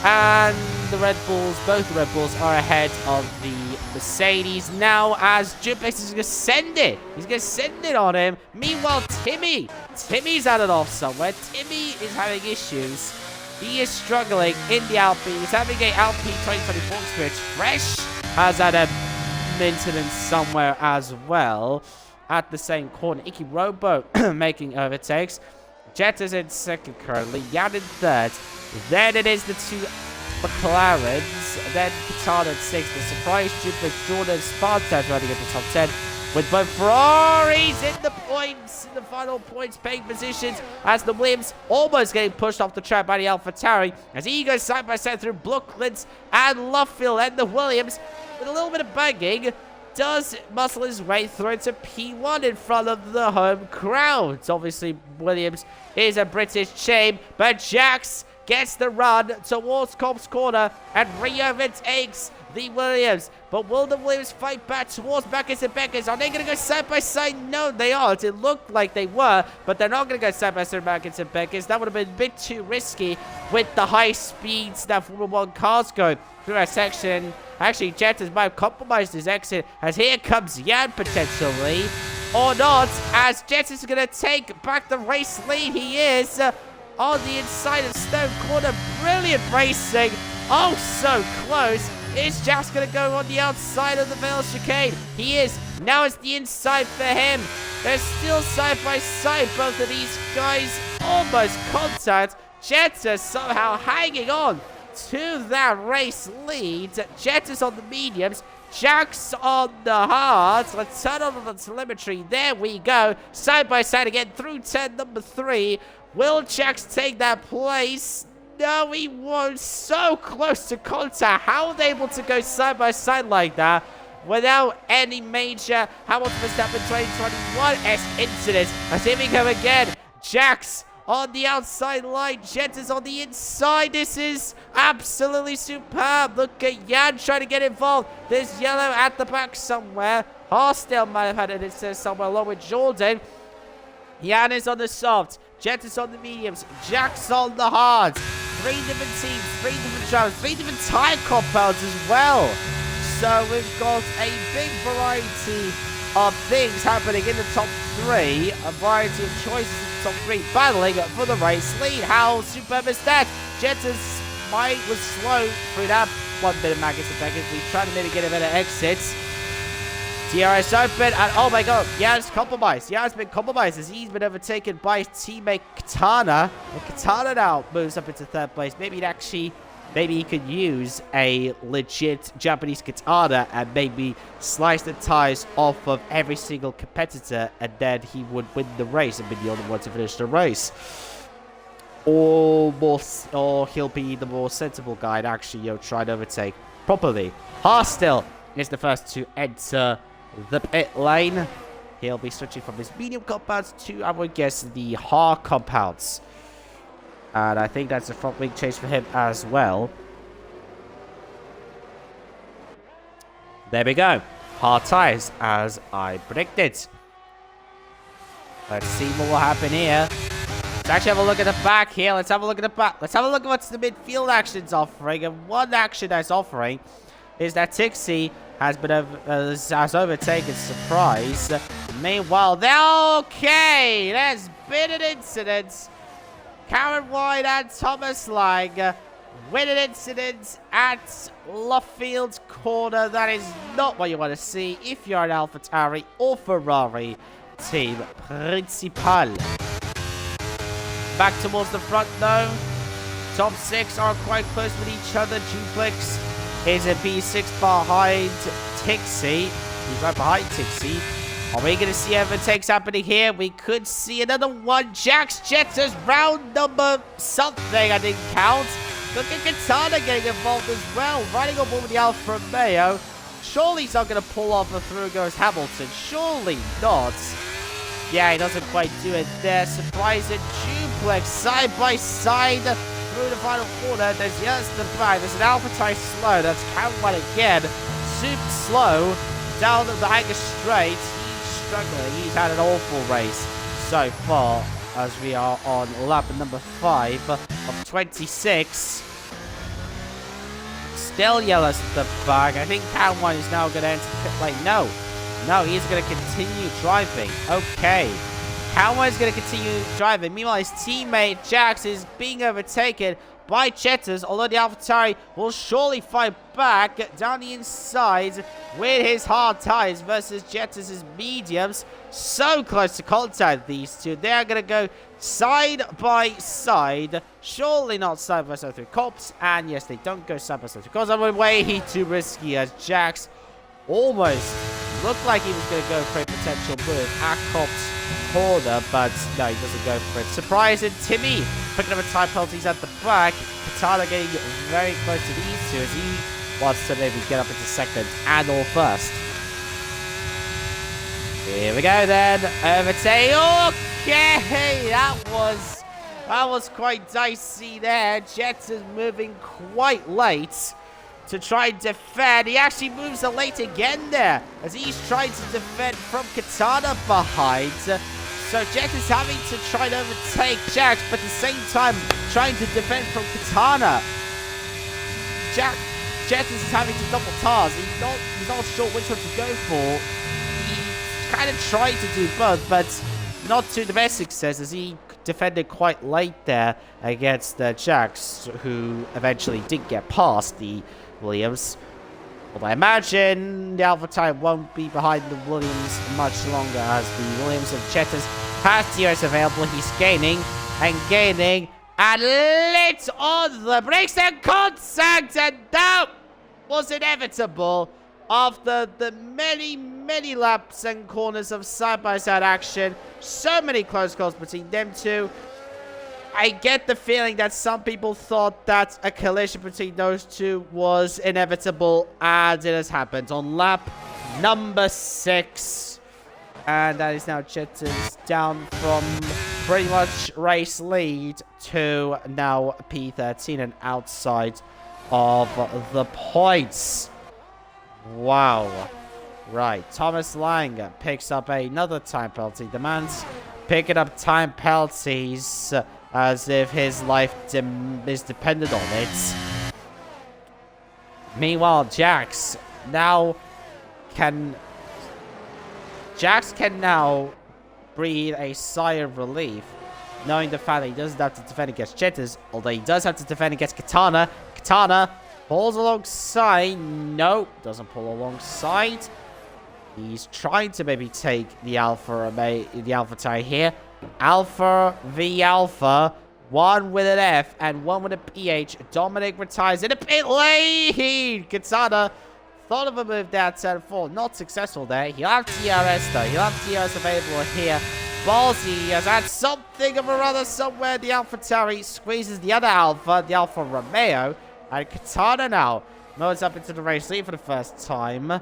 And the Red Bulls, both the Red Bulls are ahead of the Mercedes now as Duplex is gonna send it. He's gonna send it on him. Meanwhile, Timmy's had it off somewhere. Timmy is having issues. He is struggling in the Alpine. He's having a Alpine 2024 experience. Fresh has had a maintenance somewhere as well. At the same corner, Iki Robo making overtakes. Jet is in 2nd currently. Jan in 3rd. Then it is the 2 McLarens. Then Katana in 6th. The surprise Jupiter Jordan Spartan running at the top 10. With both Ferraris in the points, in the final points paying positions, as the Williams almost getting pushed off the track by the AlphaTauri as he goes side by side through Brooklands and Lovefield, and the Williams with a little bit of banging does muscle his way through to P1 in front of the home crowd. Obviously, Williams is a British shame, but Jax gets the run towards Cobb's corner and re-overtakes the Williams. But will the Williams fight back towards Beckers and Beckers? Are they going to go side by side? No, they aren't. It looked like they were, but they're not going to go side by side Beckers and Beckers. That would have been a bit too risky with the high speeds that Formula 1 cars go through our section. Actually, Jet has might have compromised his exit as here comes Jan potentially. Or not, as Jet is going to take back the race lead. He is on the inside of Stone Corner. Brilliant racing. Oh, so close. Is Jax going to go on the outside of the Vale Chicane? He is. Now it's the inside for him. They're still side by side. Both of these guys almost contact. Jet is somehow hanging on to that race lead. Jet is on the mediums. Jax on the hards. Let's turn on the telemetry. There we go. Side by side again through turn number 3. Will Jax take that place? No, he was so close to contact. How are they able to go side by side like that without any major Hamilton Verstappen 2021-esque incidents? As here we go again. Jax on the outside line. Jetta's on the inside. This is absolutely superb. Look at Jan trying to get involved. There's Yellow at the back somewhere. Harsdale might have had it somewhere along with Jordan. Jan is on the soft. Jetta's on the mediums. Jack's on the hards. 3 different teams, 3 different drivers, 3 different tire compounds as well. So we've got a big variety of things happening in the top 3. A variety of choices in the top 3 battling for the race lead. How superb is that? Jetta's was slow through that 1 bit of Magnus effectively. He's trying to mitigate a better exits. DRS open, and oh my god, Jan's compromised. Jan's been compromised as he's been overtaken by his teammate Katana. And Katana now moves up into 3rd place. Maybe he could use a legit Japanese Katana and maybe slice the tires off of every single competitor, and then he would win the race and be the only one to finish the race. Or he'll be the more sensible guy and actually, try to overtake properly. Harsdale is the first to enter the pit lane. He'll be switching from his medium compounds to, I would guess, the hard compounds. And I think that's a front wing change for him as well. There we go. Hard tires, as I predicted. Let's see what will happen here. Let's actually have a look at the back here. Let's have a look at the back. Let's have a look at what's the midfield action's offering. And one action that's offering is that Tixie has overtaken Surprise. Meanwhile, there's been an incident. Karen White and Thomas Lang with an incident at Lovefield Corner. That is not what you want to see if you're an AlphaTauri or Ferrari team principal. Back towards the front though. Top 6 are quite close with each other. Duplex is a P6 behind Tixie. He's right behind Tixie. Are we going to see overtakes happening here? We could see another one. Jax Jetta's round number something. I didn't count. Look at Katana getting involved as well. Riding on board with the Alfa Romeo. Surely he's not going to pull off, and through goes Hamilton. Surely not. Yeah, he doesn't quite do it there. Surprise and Duplex side by side through the final corner. There's just the back. There's an AlphaTauri slow. That's Cameron again. Super slow down the Hanger straight. He's struggling. He's had an awful race so far as we are on lap number 5 of 26. Still yellows at the back. I think Cameron is now going to enter the pit lane. No, he's going to continue driving. Okay. Cameron is going to continue driving. Meanwhile, his teammate Jax is being overtaken by Jettas, although the AlphaTauri will surely fight back down the inside with his hard tires versus Jettas' mediums. So close to contact, these two. They are going to go side by side. Surely not side by side through cops. And yes, they don't go side by side because I'm way too risky as Jax almost looked like he was going to go for a potential move at Cops corner, but no, he doesn't go for it. Surprise and Timmy picking up a time penalties at the back. Katana getting very close to these two as he wants to maybe get up into second and or first. Here we go then. Overtake. Okay, that was quite dicey there. Jets is moving quite late to try and defend. He actually moves late again there as he's trying to defend from Katana behind. So Jet is having to try to overtake Jax, but at the same time trying to defend from Katana. Jet is having to double tars. He's not sure which one to go for. He kind of tried to do both, but not to the best success as he defended quite late there against Jax, who eventually did get past the Williams. Although I imagine the AlphaTauri won't be behind the Williams much longer as the Williams of Jettas has DRS available. He's gaining and lit on the brakes and contact, and that was inevitable after the many laps and corners of side-by-side action. So many close calls between them two. I get the feeling that some people thought that a collision between those two was inevitable, and it has happened on lap number 6. And that is now Jettas down from pretty much race lead to now P13 and outside of the points. Wow. Right, Thomas Lang picks up another time penalty. The man's picking up time penalties as if his life is dependent on it. Meanwhile, Jax can now breathe a sigh of relief, knowing the fact that he doesn't have to defend against Jitters, although he does have to defend against Katana. Katana pulls alongside. No, doesn't pull alongside. He's trying to maybe take the Alpha tie here. Alpha v Alpha. One with an F and one with a PH. Dominic retires in a pit lane. Katana thought of a move there at 10-4. Not successful there. He'll have TRS though. He'll have TRS available here. Ballsy has had something of a rather somewhere. The Alpha Terry squeezes the other Alpha, the Alpha Romeo. And Katana now moves up into the race lead for the first time. And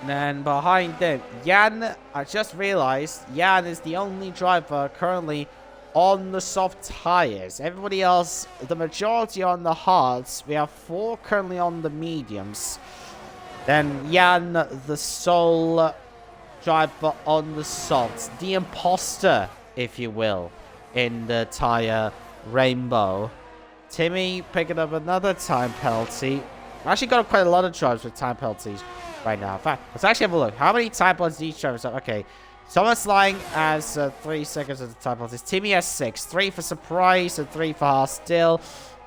then behind them, Jan, I just realized, Jan is the only driver currently on the soft tires. Everybody else, the majority on the hards. We have 4 currently on the mediums. Then Jan, the sole driver on the softs. The imposter, if you will, in the tire rainbow. Timmy picking up another time penalty. I've actually got quite a lot of drivers with time penalties right now. In fact, let's actually have a look. How many time penalties each driver have? Okay. Thomas Lang has 3 seconds of the time penalties. Timmy has 6. 3 for surprise and 3 for hostile.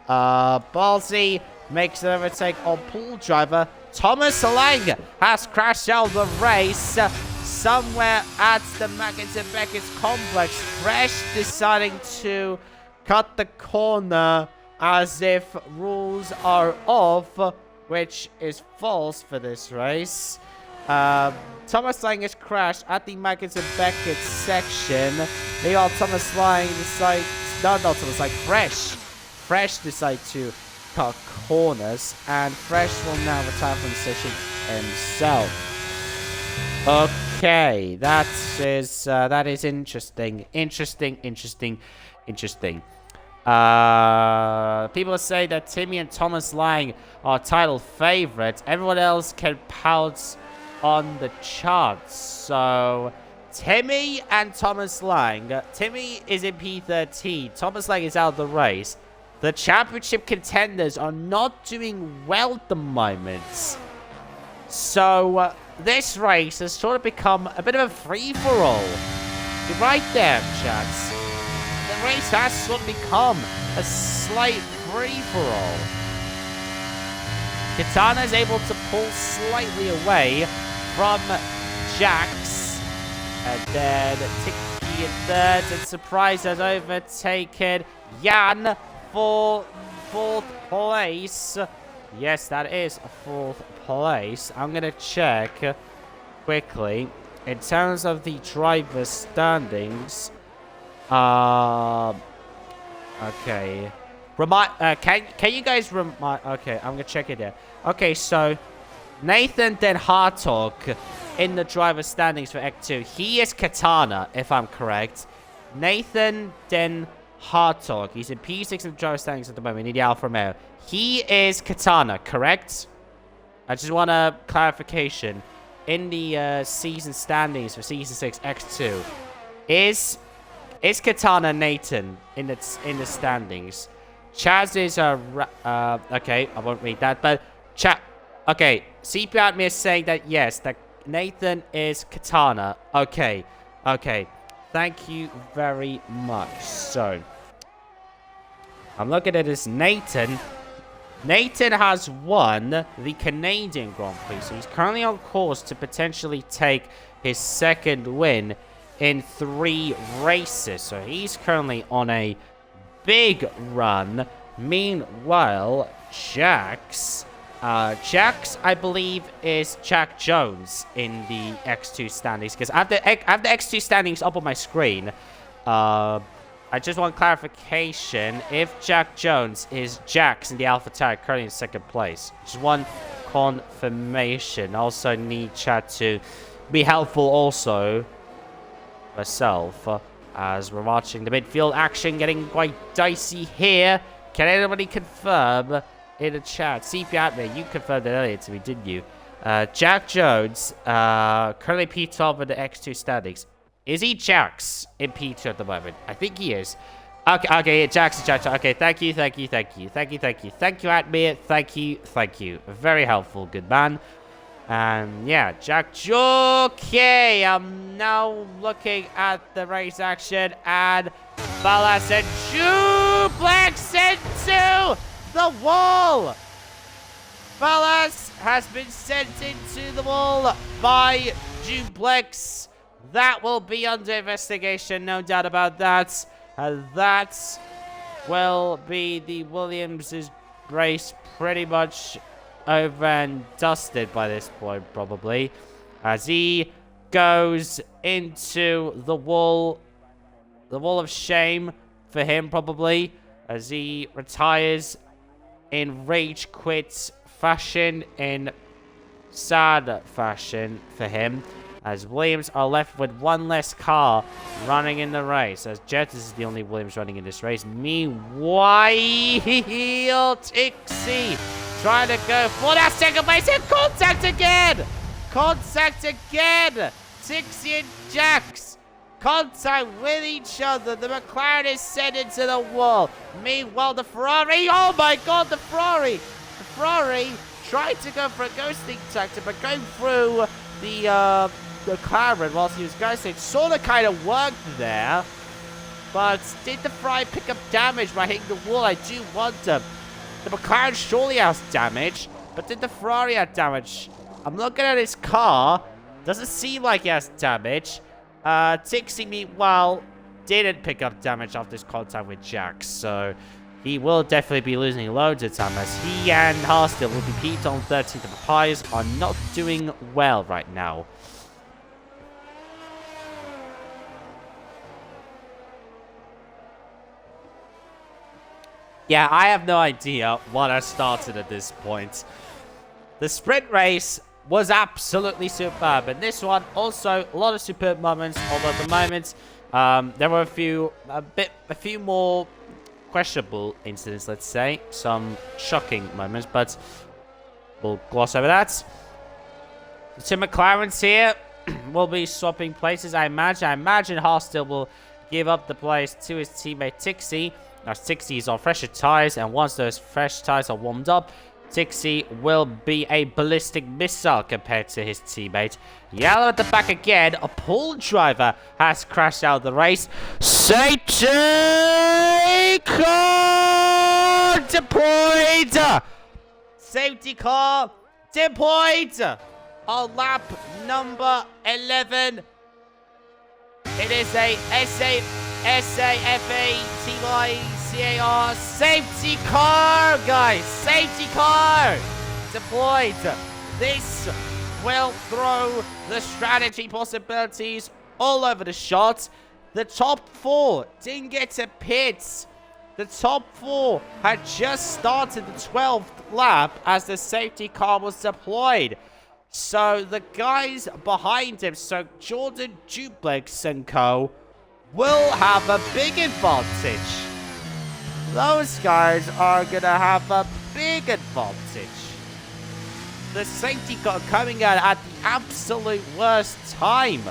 Ballsy makes an overtake on pool driver. Thomas Lang has crashed out of the race somewhere at the Mackinson Beckett's complex. Fresh deciding to cut the corner as if rules are off, which is false for this race. Thomas Lang has crashed at the Mackinson Beckett section. Meanwhile, Thomas Lang decides... Not Thomas Lang, Fresh decides to cut corners. And Fresh will now retire from the session himself. Okay, that is interesting. Interesting. People say that Timmy and Thomas Lang are title favorites. Everyone else can pounce on the charts. So Timmy and Thomas Lang. Timmy is in P13. Thomas Lang is out of the race. The championship contenders are not doing well at the moment. So this race has sort of become a bit of a free-for-all. You're right there, chaps. The race has sort of become a slight free-for-all. Katana is able to pull slightly away from Jax. And then Tiki in third. And Surprise has overtaken Jan for 4th place. Yes, that is 4th place. I'm going to check quickly. In terms of the driver standings. Okay. Can you guys remind... Okay, I'm going to check it there. Okay, so Nathan then Hartog in the driver standings for Act 2. He is Katana, if I'm correct. Nathan then Hartog. He's in P6 in the driver standings at the moment in the Alfa Romeo. He is Katana, correct? I just want a clarification. In the season standings for Season 6 X2, is Katana Nathan in the standings? Chaz is okay, I won't read that, but okay, CP Admin is saying that yes, that Nathan is Katana. Okay. Thank you very much. So I'm looking at this Nathan. Nathan has won the Canadian Grand Prix, so he's currently on course to potentially take his 2nd win in 3 races. So he's currently on a big run. Meanwhile, Jax, I believe, is Jack Jones in the X2 standings, because I have the X2 standings up on my screen. I just want clarification if Jack Jones is Jax in the Alpha Tag, currently in 2nd place. Just one confirmation. Also need chat to be helpful also myself. as we're watching the midfield action getting quite dicey here. Can anybody confirm in the chat? CP Admin, you confirmed it earlier to me, didn't you? Jack Jones, currently P12 in the X2 standings. Is he Jax in P2 at the moment? I think he is. Okay, Jax. Okay, thank you, Admin. Thank you. Very helpful, good man. And yeah, Jack. Okay, I'm now looking at the race action, and Ballas and Duplex into the wall. Ballas has been sent into the wall by Duplex. That will be under investigation, no doubt about that. And that will be the Williams' race pretty much over and dusted by this point, probably. As he goes into the wall of shame for him, probably. As he retires in rage quit fashion, in sad fashion for him. As Williams are left with one less car running in the race. As Jet is the only Williams running in this race. Meanwhile, Tixie trying to go for that second place. And contact again! Tixie and Jax. Contact with each other. The McLaren is sent into the wall. Meanwhile, the Ferrari. Oh my god, the Ferrari. The Ferrari tried to go for a ghosting tactic, but going through the McLaren whilst he was ghosting sort of kind of worked there. But did the Ferrari pick up damage by hitting the wall? I do wonder. The McLaren surely has damage, but did the Ferrari have damage? I'm looking at his car. Doesn't seem like he has damage. Tixie, meanwhile, didn't pick up damage after his contact with Jax, so he will definitely be losing loads of time, as he and Harstill will be peaked on 13th, and the Pies are not doing well right now. Yeah, I have no idea what has started at this point. The sprint race was absolutely superb, and this one also a lot of superb moments. Although at the moment, there were a few more questionable incidents. Let's say some shocking moments, but we'll gloss over that. The two McLarens here will be swapping places. I imagine Harstill will give up the place to his teammate Tixie. Now Tixie is on fresher tires, and once those fresh tires are warmed up, Tixie will be a ballistic missile compared to his teammate. Yellow at the back again. A pull driver has crashed out of the race. Safety car deployed. Safety car deployed on lap number 11. It is a SAFATYCAR safety car, guys. Safety car deployed. This will throw the strategy possibilities all over the shot. The top four didn't get to pits. The top four had just started the 12th lap as the safety car was deployed. So the guys behind him, so Jordan, Duplex and co, will have a big advantage. Those guys are going to have a big advantage. The safety car coming out at the absolute worst time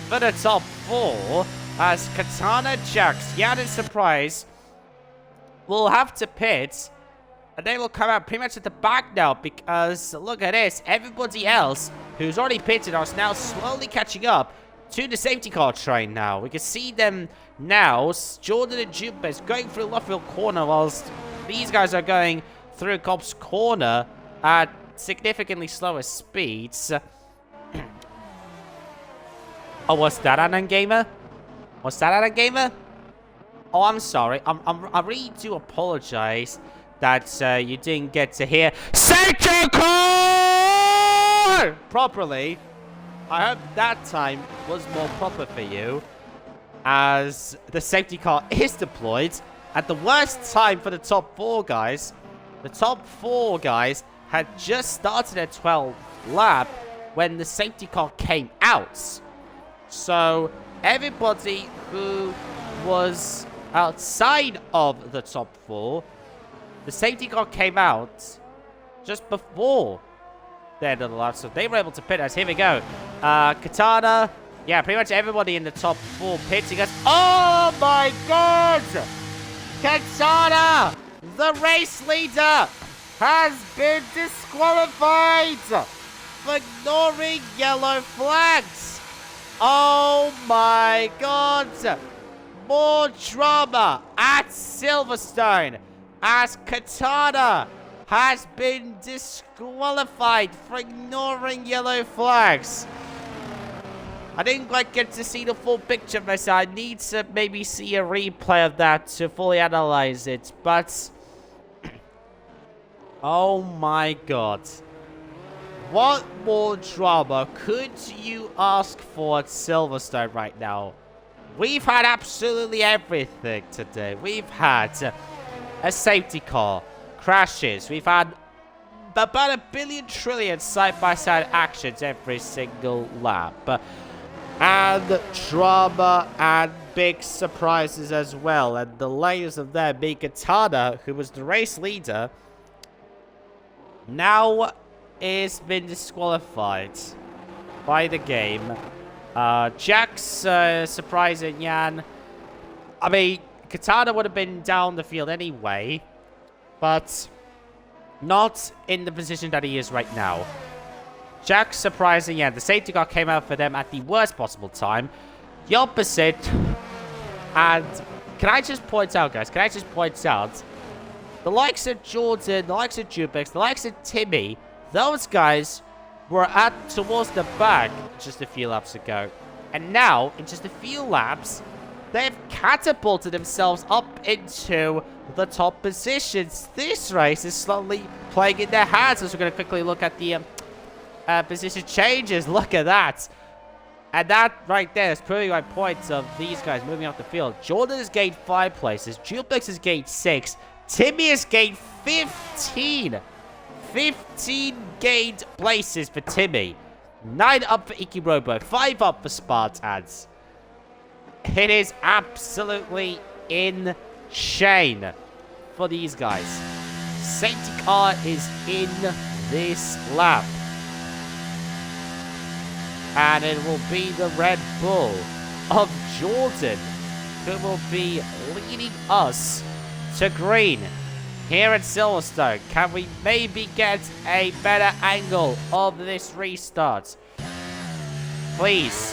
for the top four, as Katana, Jax, Yan and Surprise will have to pit. And they will come out pretty much at the back now, because look at this. Everybody else who's already pitted are now slowly catching up to the safety car train now. We can see them now. Jordan and Jupiter going through Luffield Corner, whilst these guys are going through Cobb's Corner at significantly slower speeds. Oh, was that an gamer? Was that an gamer? Oh, I'm sorry. I really do apologize that you didn't get to hear safety car properly. I hope that time was more proper for you, as the safety car is deployed at the worst time for the top four guys. The top four guys had just started their 12th lap when the safety car came out. So everybody who was outside of the top 4. The safety car came out just before the end of the lap, so they were able to pit us. Here we go. Katana, yeah, pretty much everybody in the top 4 pitting us. Oh my god! Katana, the race leader, has been disqualified for ignoring yellow flags. Oh my god! More drama at Silverstone as Katana has been disqualified for ignoring yellow flags. I didn't quite get to see the full picture of this. I need to maybe see a replay of that to fully analyze it. But oh my god. What more drama could you ask for at Silverstone right now? We've had absolutely everything today. We've had a safety car, crashes. We've had about 1 billion trillion side-by-side actions every single lap. And drama and big surprises as well. And the layers of them being Katana, who was the race leader, now is been disqualified by the game. Jack's surprising Yan. I mean, Katana would have been down the field anyway, but not in the position that he is right now. Jack's surprising Yan. The safety car came out for them at the worst possible time. The opposite. And can I just point out, guys, the likes of Jordan, the likes of Jupix, the likes of Timmy, those guys were towards the back just a few laps ago. And now, in just a few laps, they've catapulted themselves up into the top positions. This race is slowly playing in their hands. As we're going to quickly look at the position changes. Look at that. And that right there is proving my point of these guys moving up the field. Jordan has gained 5 places. Jupix has gained 6. Timmy has gained 15. 15 gained places for Timmy. 9 up for Ikirobo. 5 up for Spartans. It is absolutely insane for these guys. Safety car is in this lap. And it will be the Red Bull of Jordan who will be leading us to green here at Silverstone. Can we maybe get a better angle of this restart? Please.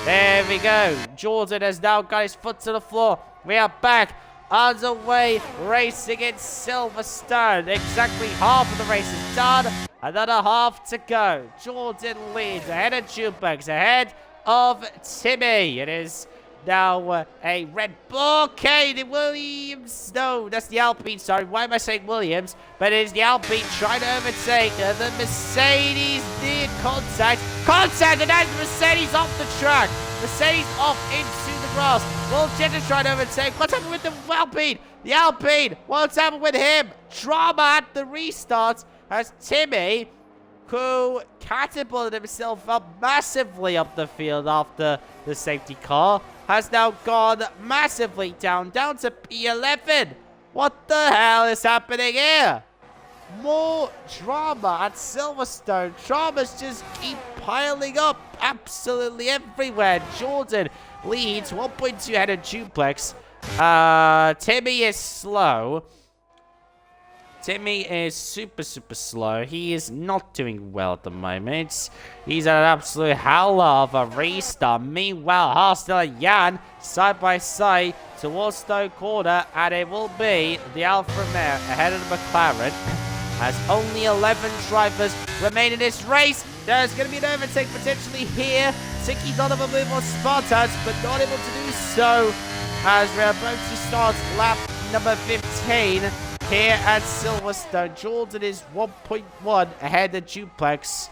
There we go. Jordan has now got his foot to the floor. We are back underway, racing in Silverstone. Exactly half of the race is done. Another half to go. Jordan leads ahead of Jupix, ahead of Timmy. It is now a Red Bull. Okay, the Williams. No, that's the Alpine. Sorry, why am I saying Williams? But it is the Alpine trying to overtake the Mercedes near contact. Contact, and that's Mercedes off the track. Mercedes off into the grass. Will Jetta trying to overtake. What's happened with the Alpine? The Alpine. What's happened with him? Drama at the restart as Timmy, who catapulted himself up massively up the field after the safety car, has now gone massively down to P11. What the hell is happening here? More drama at Silverstone. Dramas just keep piling up absolutely everywhere. Jordan leads 1.2 ahead of Duplex. Timmy is slow. Timmy is super slow. He is not doing well at the moment. He's at an absolute howler of a restart. Meanwhile, Harstel and Jan side by side towards Stowe Corner, and it will be the Alfa Romeo ahead of the McLaren. As only 11 drivers remain in this race. There's going to be an overtake potentially here. Tiki Donovan move on Spartans, but not able to do so as we're about to start lap number 15 here at Silverstone. Jordan is 1.1 ahead of Duplex.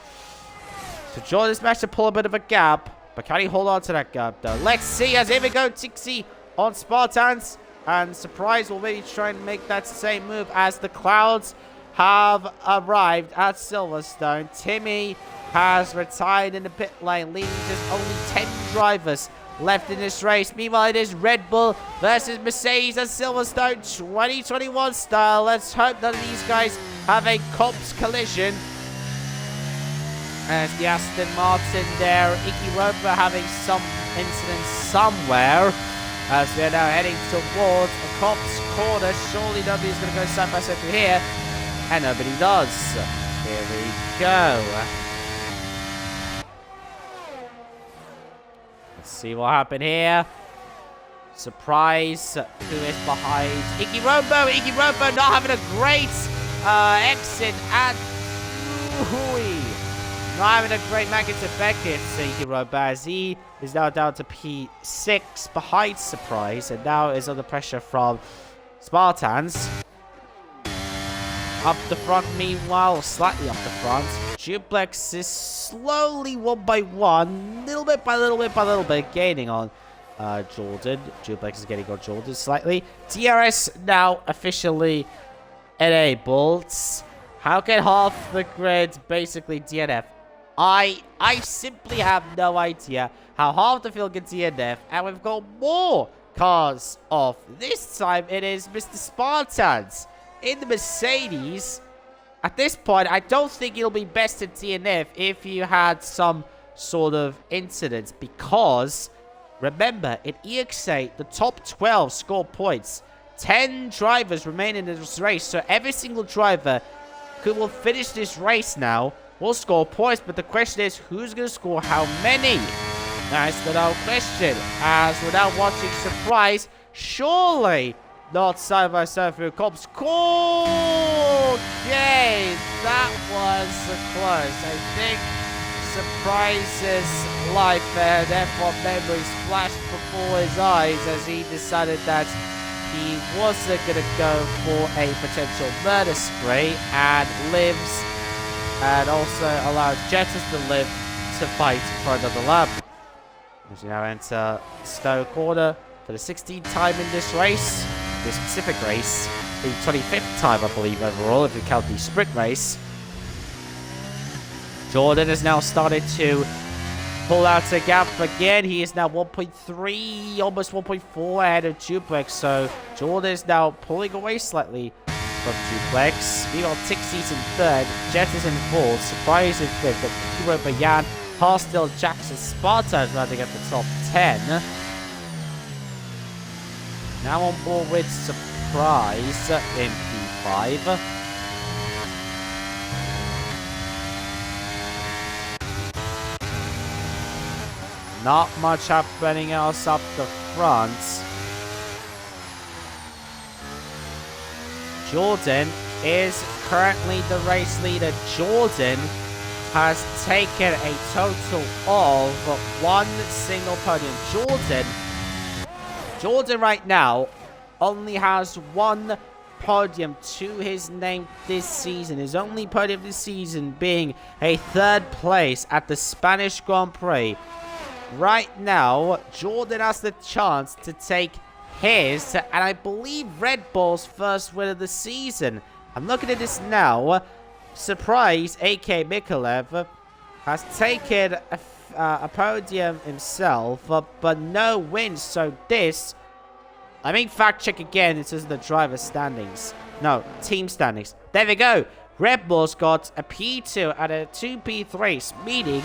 So Jordan's managed to pull a bit of a gap, but can he hold on to that gap though? Let's see, as here we go, Tixie on Spartans, and Surprise will maybe try and make that same move as the Clouds have arrived at Silverstone. Timmy has retired in the pit lane, leaving just only 10 drivers left in this race. Meanwhile, it is Red Bull versus Mercedes and Silverstone 2021 style. Let's hope none of these guys have a cops collision. As the Aston Martin there, Iki Roper having some incident somewhere. As we're now heading towards a cops corner. Surely nobody's going to go side by side through here. And nobody does. Here we go. Let's see what happened here. Surprise. Who is behind? Iki Robo. Iki Robo not having a great exit. And not having a great Maggot to Beckett. Iki Robo as he is now down to P6 behind Surprise. And now is under pressure from Spartans. Up the front, meanwhile, slightly up the front. Duplex is slowly one by one, little bit by little bit by little bit, gaining on Jordan. Duplex is getting on Jordan slightly. DRS now officially enabled. How can half the grid basically DNF? I simply have no idea how half the field can DNF, and we've got more cars off. This time it is Mr. Spartans in the Mercedes. At this point, I don't think it'll be best to DNF if you had some sort of incident, because remember, in EXA, the top 12 score points. 10 drivers remain in this race, so every single driver who will finish this race now will score points, but the question is, who's going to score how many? That's the no question. As we're now watching Surprise, surely not side by side through cops. Okay, that was close. I think Surprise's life and F1 memories flashed before his eyes as he decided that he wasn't going to go for a potential murder spree and lives, and also allows Jettis to live to fight for another lap. As we now enter Stowe Corner for the 16th time in this race. This specific race, the 25th time, I believe, overall, if you count the sprint race. Jordan has now started to pull out a gap again. He is now 1.3, almost 1.4 ahead of Duplex. So Jordan is now pulling away slightly from Duplex. Meanwhile, Tixie's in third, Jet is in fourth, Surprise in fifth, but Europa, Jan, Harsdale, Jackson, Sparta is rounding up the top 10. Now on board with Surprise in P5. Not much happening else up the front. Jordan is currently the race leader. Jordan has taken a total of one single podium. Jordan right now only has one podium to his name this season. His only podium this season being a third place at the Spanish Grand Prix. Right now, Jordan has the chance to take his, and I believe Red Bull's first win of the season. I'm looking at this now. Surprise, a.k.a. Mikolev, has taken a podium himself, but no wins. So this, I mean, fact check again. This is the driver standings. No, team standings. There we go. Red Bull's got a P2 and a 2P3, meaning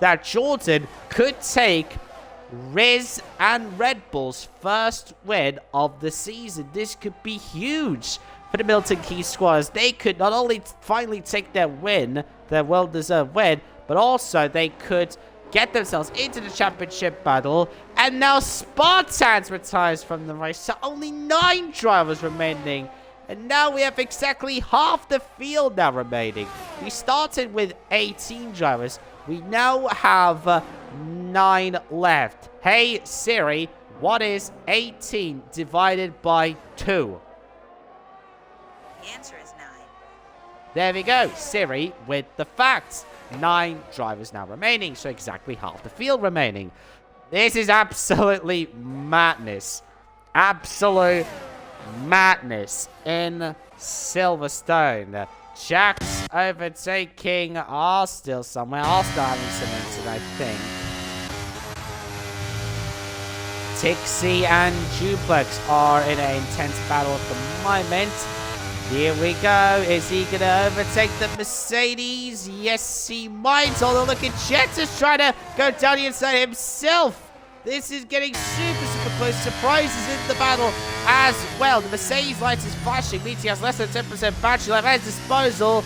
that Jordan could take Riz and Red Bull's first win of the season. This could be huge for the Milton Keynes squad, as they could not only finally take their win, their well-deserved win, but also they could get themselves into the championship battle. And now Spartans retires from the race, so only 9 drivers remaining. And now we have exactly half the field now remaining. We started with 18 drivers. We now have 9 left. Hey Siri, what is 18 divided by 2?
The answer is 9.
There we go. Siri with the facts. 9 drivers now remaining, so exactly half the field remaining. This is absolutely madness. Absolute madness in Silverstone. Jack's overtaking Arsdale somewhere. Arsdale having some incident, I think. Tixie and Duplex are in an intense battle at the moment. Here we go. Is he going to overtake the Mercedes? Yes, he might. Although, look at Jettis trying to go down the inside himself. This is getting super, super close. Surprises in the battle as well. The Mercedes light is flashing. Means he has less than 10% battery life at his disposal.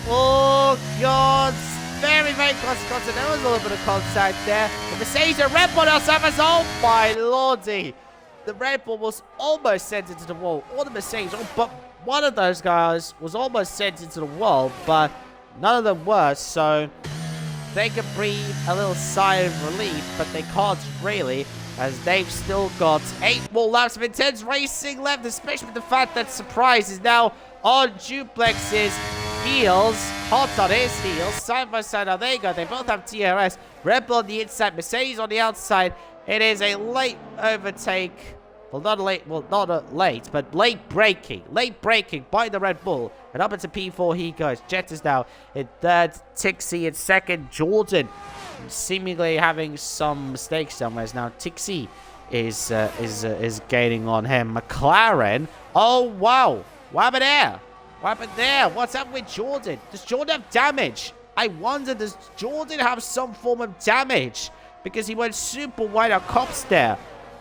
Oh, God. Very, very close contact. There was a little bit of contact there. The Mercedes and Red Bull outside us. Oh, my lordy. The Red Bull was almost sent into the wall. Or the Mercedes. Oh, but one of those guys was almost sent into the wall, but none of them were, so they could breathe a little sigh of relief, but they can't really, as they've still got 8 more laps of intense racing left, especially with the fact that Surprise is now on Duplex's heels, hot on his heels, side by side. Now there you go, they both have TRS. Red Bull on the inside, Mercedes on the outside. It is a late overtake. Well, not late, but late braking by the Red Bull. And up into P4 he goes. Jet is now in third, Tixie in second, Jordan seemingly having some mistakes somewhere. Now Tixie is gaining on him. McLaren, oh wow, what happened there? What happened there? What's up with Jordan? Does Jordan have damage? I wonder, does Jordan have some form of damage? Because he went super wide on cops there.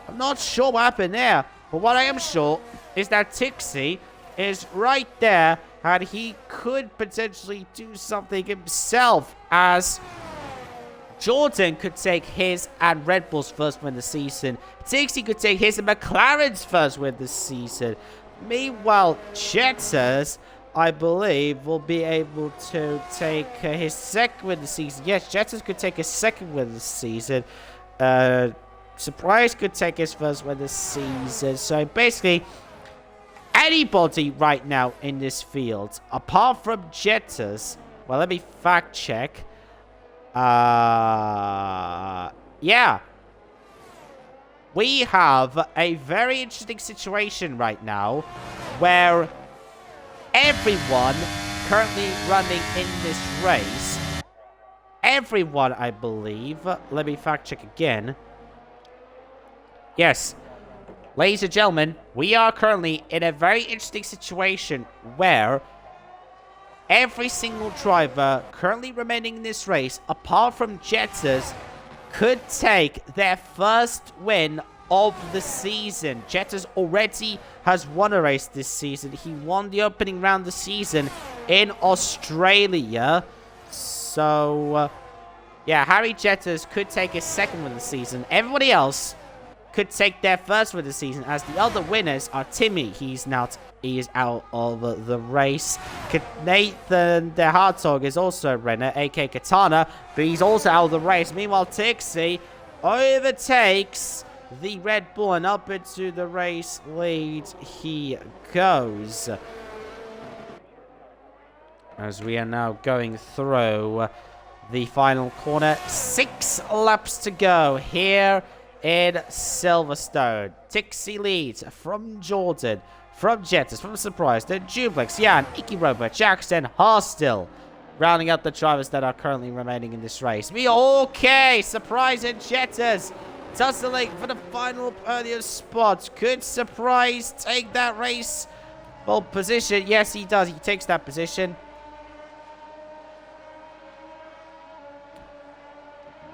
I'm not sure what happened there, but what I am sure is that Tixie is right there, and he could potentially do something himself, as Jordan could take his and Red Bull's first win of the season. Tixie could take his and McLaren's first win this season. Meanwhile, Jettas, I believe, will be able to take his second win of the season. Yes, Jettas could take his second win of the season. Surprise could take his first win this season. So basically, anybody right now in this field, apart from Jettas, well, let me fact check. Yeah. We have a very interesting situation right now where everyone currently running in this race, everyone, I believe, let me fact check again. Yes, ladies and gentlemen, we are currently in a very interesting situation where every single driver currently remaining in this race, apart from Jettas, could take their first win of the season. Jettas already has won a race this season. He won the opening round of the season in Australia. So, yeah, Harry Jettas could take his second win of the season. Everybody else could take their first win of the season, as the other winners are Timmy. He is out of the race. Nathan De Hartog is also a winner, aka Katana, but he's also out of the race. Meanwhile, Tixie overtakes the Red Bull, and up into the race lead he goes. As we are now going through the final corner. 6 laps to go here in Silverstone. Tixie leads from Jordan, from Jettas, from Surprise, then Duplex, Jan, Iki Robert, Jackson, Harstil, rounding out the drivers that are currently remaining in this race. Okay, Surprise and Jettas tussling for the final podium spot. Could Surprise take that race pole position? Yes, he does. He takes that position.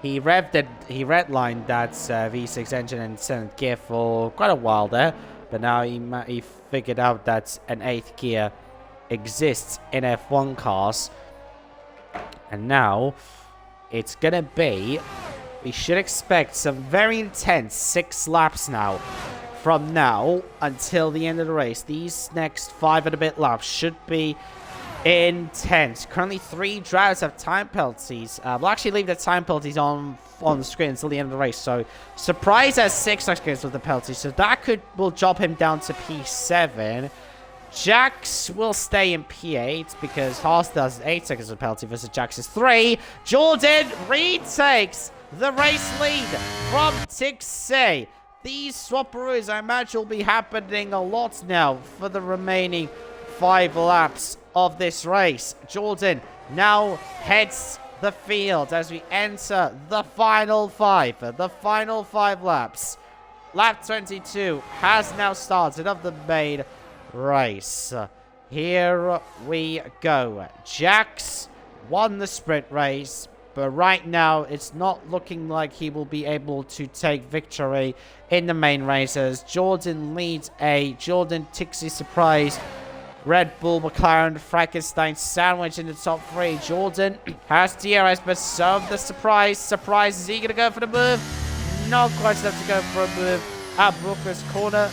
He redlined that V6 engine in 7th gear for quite a while there, but now he figured out that an 8th gear exists in F1 cars, and now it's gonna be, we should expect some very intense 6 laps now, from now until the end of the race. These next 5 and a bit laps should be intense. Currently 3 drivers have time penalties. We'll actually leave the time penalties on the screen until the end of the race. So Surprise has 6 seconds with the penalty, so that will drop him down to P7. Jax will stay in P8 because Haas has 8 seconds of penalty versus Jax's 3. Jordan retakes the race lead from Tixie. These swapperoos, I imagine, will be happening a lot now for the remaining 5 laps of this race. Jordan now heads the field as we enter the final 5. The final 5 laps. lap 22 has now started of the main race. Here we go. Jax won the sprint race, but right now it's not looking like he will be able to take victory in the main races. Jordan leads a Jordan Tixie surprise. Red Bull, McLaren, Frankenstein sandwich in the top 3. Jordan has DRS, but so the surprise. Is he going to go for the move? Not quite enough to go for a move at Booker's corner.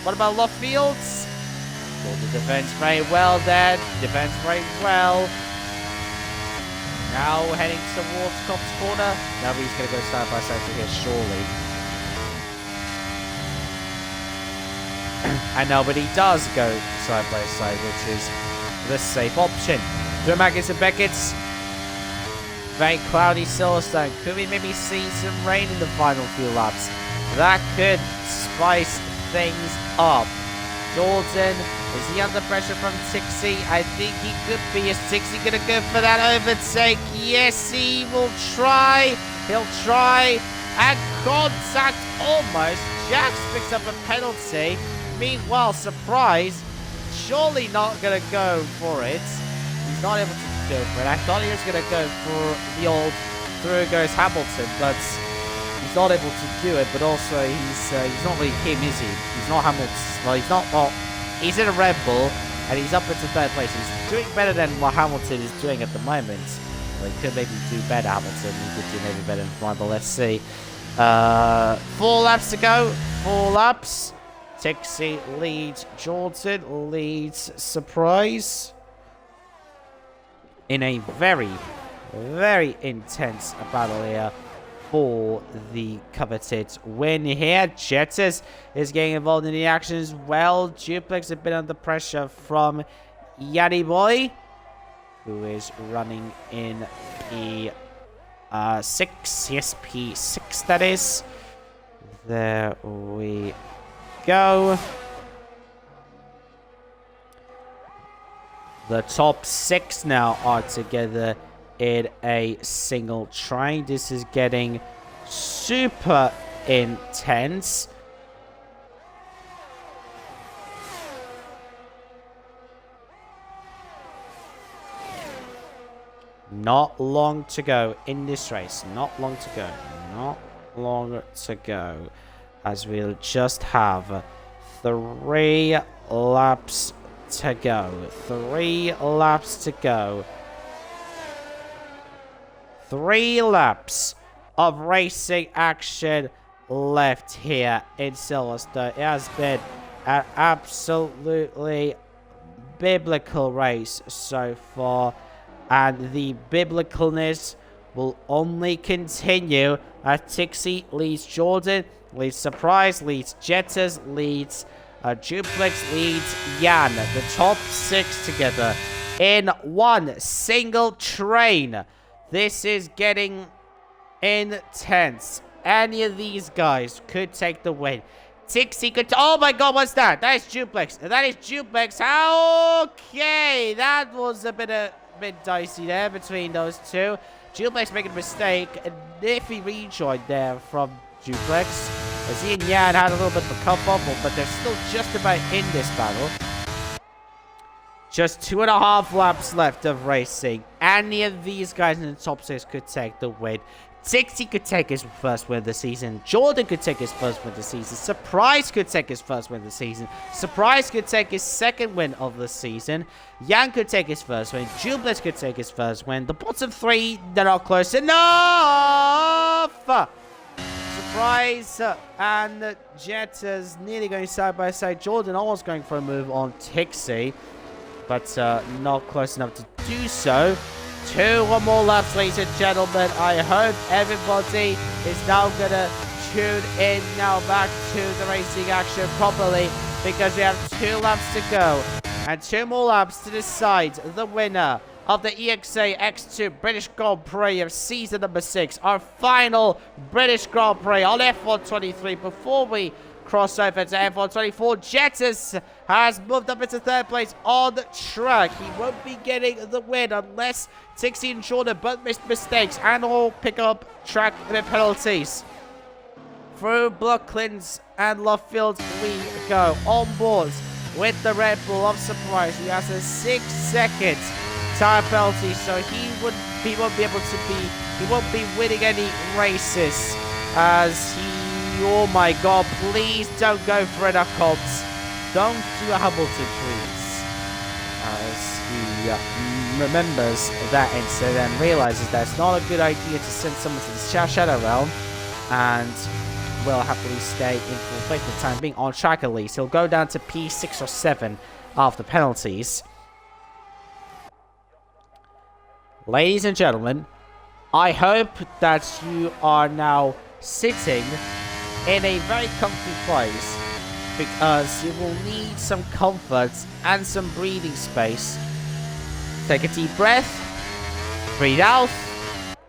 What about left fields? Jordan defends very well there. Defends very well. Now heading towards Cops corner. Now he's going to go side by side here, surely. And now, but he does go side by side, which is the safe option. Through Magnus and Beckett's very cloudy Silverstone. Could we maybe see some rain in the final few laps? That could spice things up. Jordan, is he under pressure from Tixie? I think he could be. Is Tixie going to go for that overtake? Yes, he will try. He'll try. And contact almost. Jax picks up a penalty. Meanwhile, surprise. Surely not going to go for it. He's not able to go for it. I thought he was going to go for the old through goes Hamilton, but he's not able to do it. But also, he's not really him, is he? He's not Hamilton. Well, he's not. Well, he's in a Red Bull, and he's up into third place. He's doing better than what Hamilton is doing at the moment. Well, he could maybe do better, Hamilton. He could do maybe better than Ryan, but let's see. 4 laps to go. 4 laps. Tixie leads. Jordan leads. Surprise. In a very, very intense battle here for the coveted win here. Jettis is getting involved in the action as well. Duplex a bit under pressure from Yanni Boy, who is running in P6. Yes, P6 that is. There we go. The top 6 now are together in a single train. This is getting super intense. Not long to go in this race. Not long to go. Not long to go. As we'll just have 3 laps to go. 3 laps to go. 3 laps of racing action left here in Silverstone. It has been an absolutely biblical race so far, and the biblicalness will only continue as Tixie leads Jordan, leads Surprise, leads Jettas, leads Duplex, leads Jan. The top 6 together in one single train. This is getting intense. Any of these guys could take the win. Tixie could... Oh my god, what's that? That is Duplex. That is Duplex. Okay, that was a bit dicey there between those two. Duplex making a mistake. A nifty rejoin there from Duplex. As he and Yan had a little bit of a kerfuffle, but they're still just about in this battle. Just 2.5 laps left of racing. Any of these guys in the top 6 could take the win. Tixie could take his first win of the season. Jordan could take his first win of the season. Surprise could take his first win of the season. Surprise could take his second win of the season. Yang could take his first win. Jubilant could take his first win. The bottom 3, they're not close enough. Surprise and Jettas nearly going side by side. Jordan almost going for a move on Tixie, but not close enough to do so. 2 more laps, ladies and gentlemen. I hope everybody is now going to tune in now back to the racing action properly, because we have 2 laps to go and 2 more laps to decide the winner of the EXA X2 British Grand Prix of season number 6. Our final British Grand Prix on F123 before we cross over to F124. Jettas has moved up into 3rd place on the track. He won't be getting the win unless Tixie and Jordan both missed mistakes and all pick up track penalties. through Brooklands and Lovefield we go. On board with the Red Bull of Surprise. He has a 6-second time penalty, so he won't be winning any races as he, oh my god, please don't go for it, Cobbs. Don't do a Hamilton, please. As he remembers that incident and realizes that it's not a good idea to send someone to the Shadow Realm, and will happily stay in full play for the time being. On track at least. He'll go down to P6 or 7 after penalties. Ladies and gentlemen, I hope that you are now sitting in a very comfy place, because you will need some comfort and some breathing space. Take a deep breath, breathe out,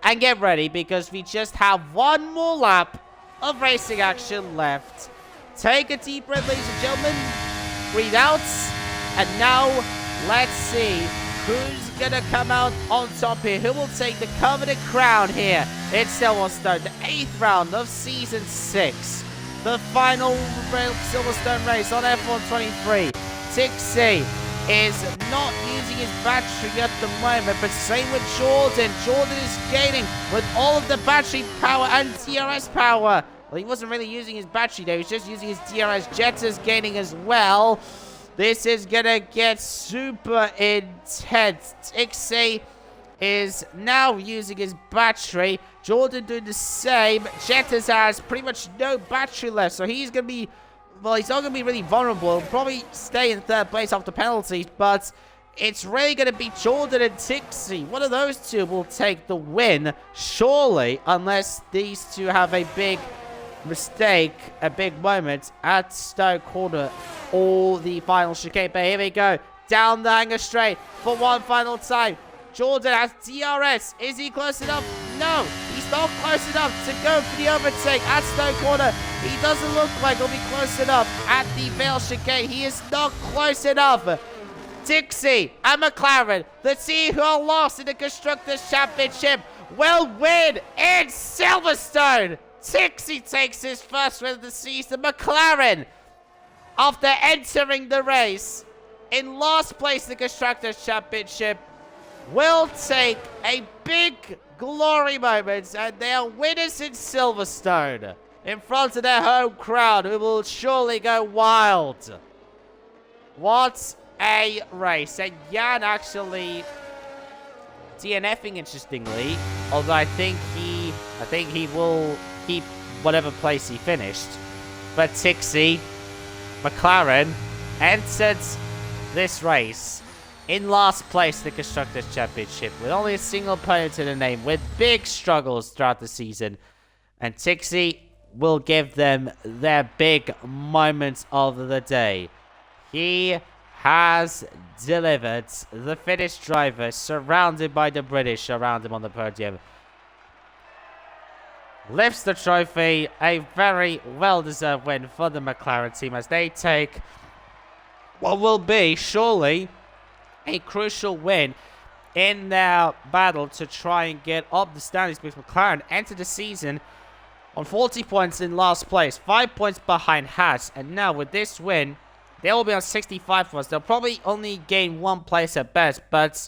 and get ready, because we just have one more lap of racing action left. Take a deep breath, ladies and gentlemen, breathe out, and now let's see who's gonna come out on top here. Who will take the coveted crown here in Silverstone, the 8th round of Season 6. The final Silverstone race on F1 23. Tixie is not using his battery at the moment, but same with Jordan. Jordan is gaining with all of the battery power and DRS power. Well, he wasn't really using his battery though, he was just using his DRS. Jetta's gaining as well. This is gonna get super intense. ExA is now using his battery. Jordan doing the same. Jetta's has pretty much no battery left, so he's gonna be, well, he's not gonna be really vulnerable. He'll probably stay in 3rd place after penalties, but it's really gonna be Jordan and Tixie. One of those two will take the win, surely, unless these two have a big mistake, a big moment at Stoke Corner or the final chicane. But here we go, down the hanger straight for one final time. Jordan has DRS. Is he close enough? No, he's not close enough to go for the overtake at Stoke Corner. He doesn't look like he'll be close enough at the Vale chicane. He is not close enough. Tixie and McLaren, the team who are lost in the Constructors' Championship, will win in Silverstone. Tixie takes his first win of the season. McLaren, after entering the race in last place in the Constructors' Championship, will take a big glory moment, and they are winners in Silverstone in front of their home crowd, who will surely go wild. What a race. And Jan actually DNFing, interestingly, although I think he will keep whatever place he finished. But Tixie, McLaren, entered this race in last place in the Constructors' Championship, with only a single opponent in the name, with big struggles throughout the season. And Tixie will give them their big moment of the day. He has delivered. The Finnish driver, surrounded by the British around him on the podium, lifts the trophy. A very well-deserved win for the McLaren team, as they take what will be, surely, a crucial win in their battle to try and get up the standings, because McLaren entered the season on 40 points in last place, 5 points behind Haas, and now with this win, they will be on 65 points. They'll probably only gain 1 place at best, but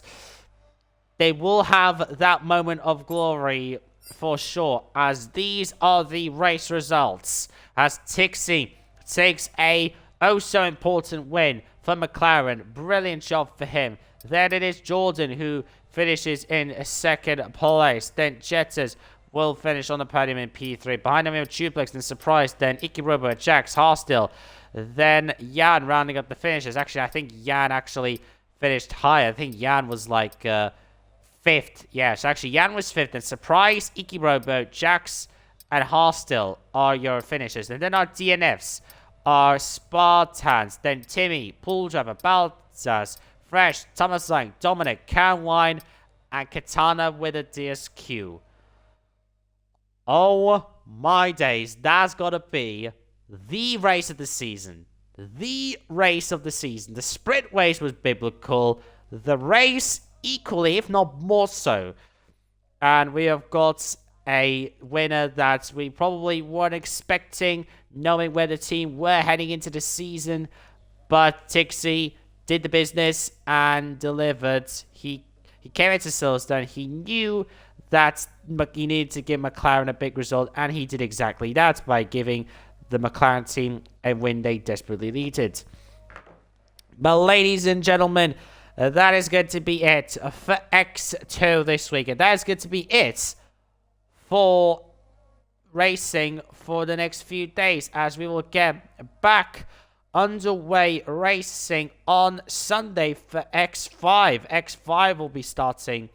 they will have that moment of glory for sure, as these are the race results, as Tixie takes a oh-so-important win for McLaren. Brilliant job for him. Then it is Jordan who finishes in 2nd place. Then Jettas will finish on the podium in P3. Behind him we have Tuplex and Surprise. Then Iki Robo, Jax, Harstil. Then Jan rounding up the finishes. Actually, I think Jan actually finished higher. I think Jan was like 5th. Yeah, so actually Jan was 5th. And Surprise, Iki Robo, Jax, and Harstil are your finishers. And then our DNFs are Spartans, then Timmy, Pool Driver, Balzas, Fresh, Thomas Lang, Dominic, Karen Wine, and Katana with a DSQ. Oh my days, that's gotta be the race of the season. The race of the season. The sprint race was biblical. The race equally, if not more so. And we have got a winner that we probably weren't expecting, knowing where the team were heading into the season. But Tixie did the business and delivered. He came into Silverstone. He knew that he needed to give McLaren a big result, and he did exactly that by giving the McLaren team a win they desperately needed. But ladies and gentlemen, that is going to be it for X2 this week. And that is going to be it for racing for the next few days, as we will get back underway racing on Sunday for X5. X5 will be starting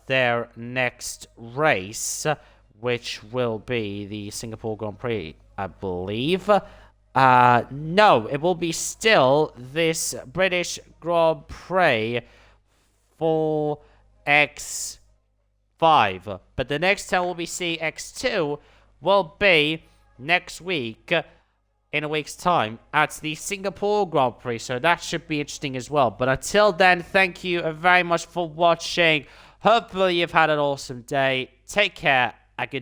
their next race, which will be the Singapore Grand Prix, I believe. No, it will be still this British Grand Prix for X5. But the next time we'll be seeing X2 will be next week, in a week's time, at the Singapore Grand Prix. So that should be interesting as well. But until then, thank you very much for watching. Hopefully you've had an awesome day. Take care and good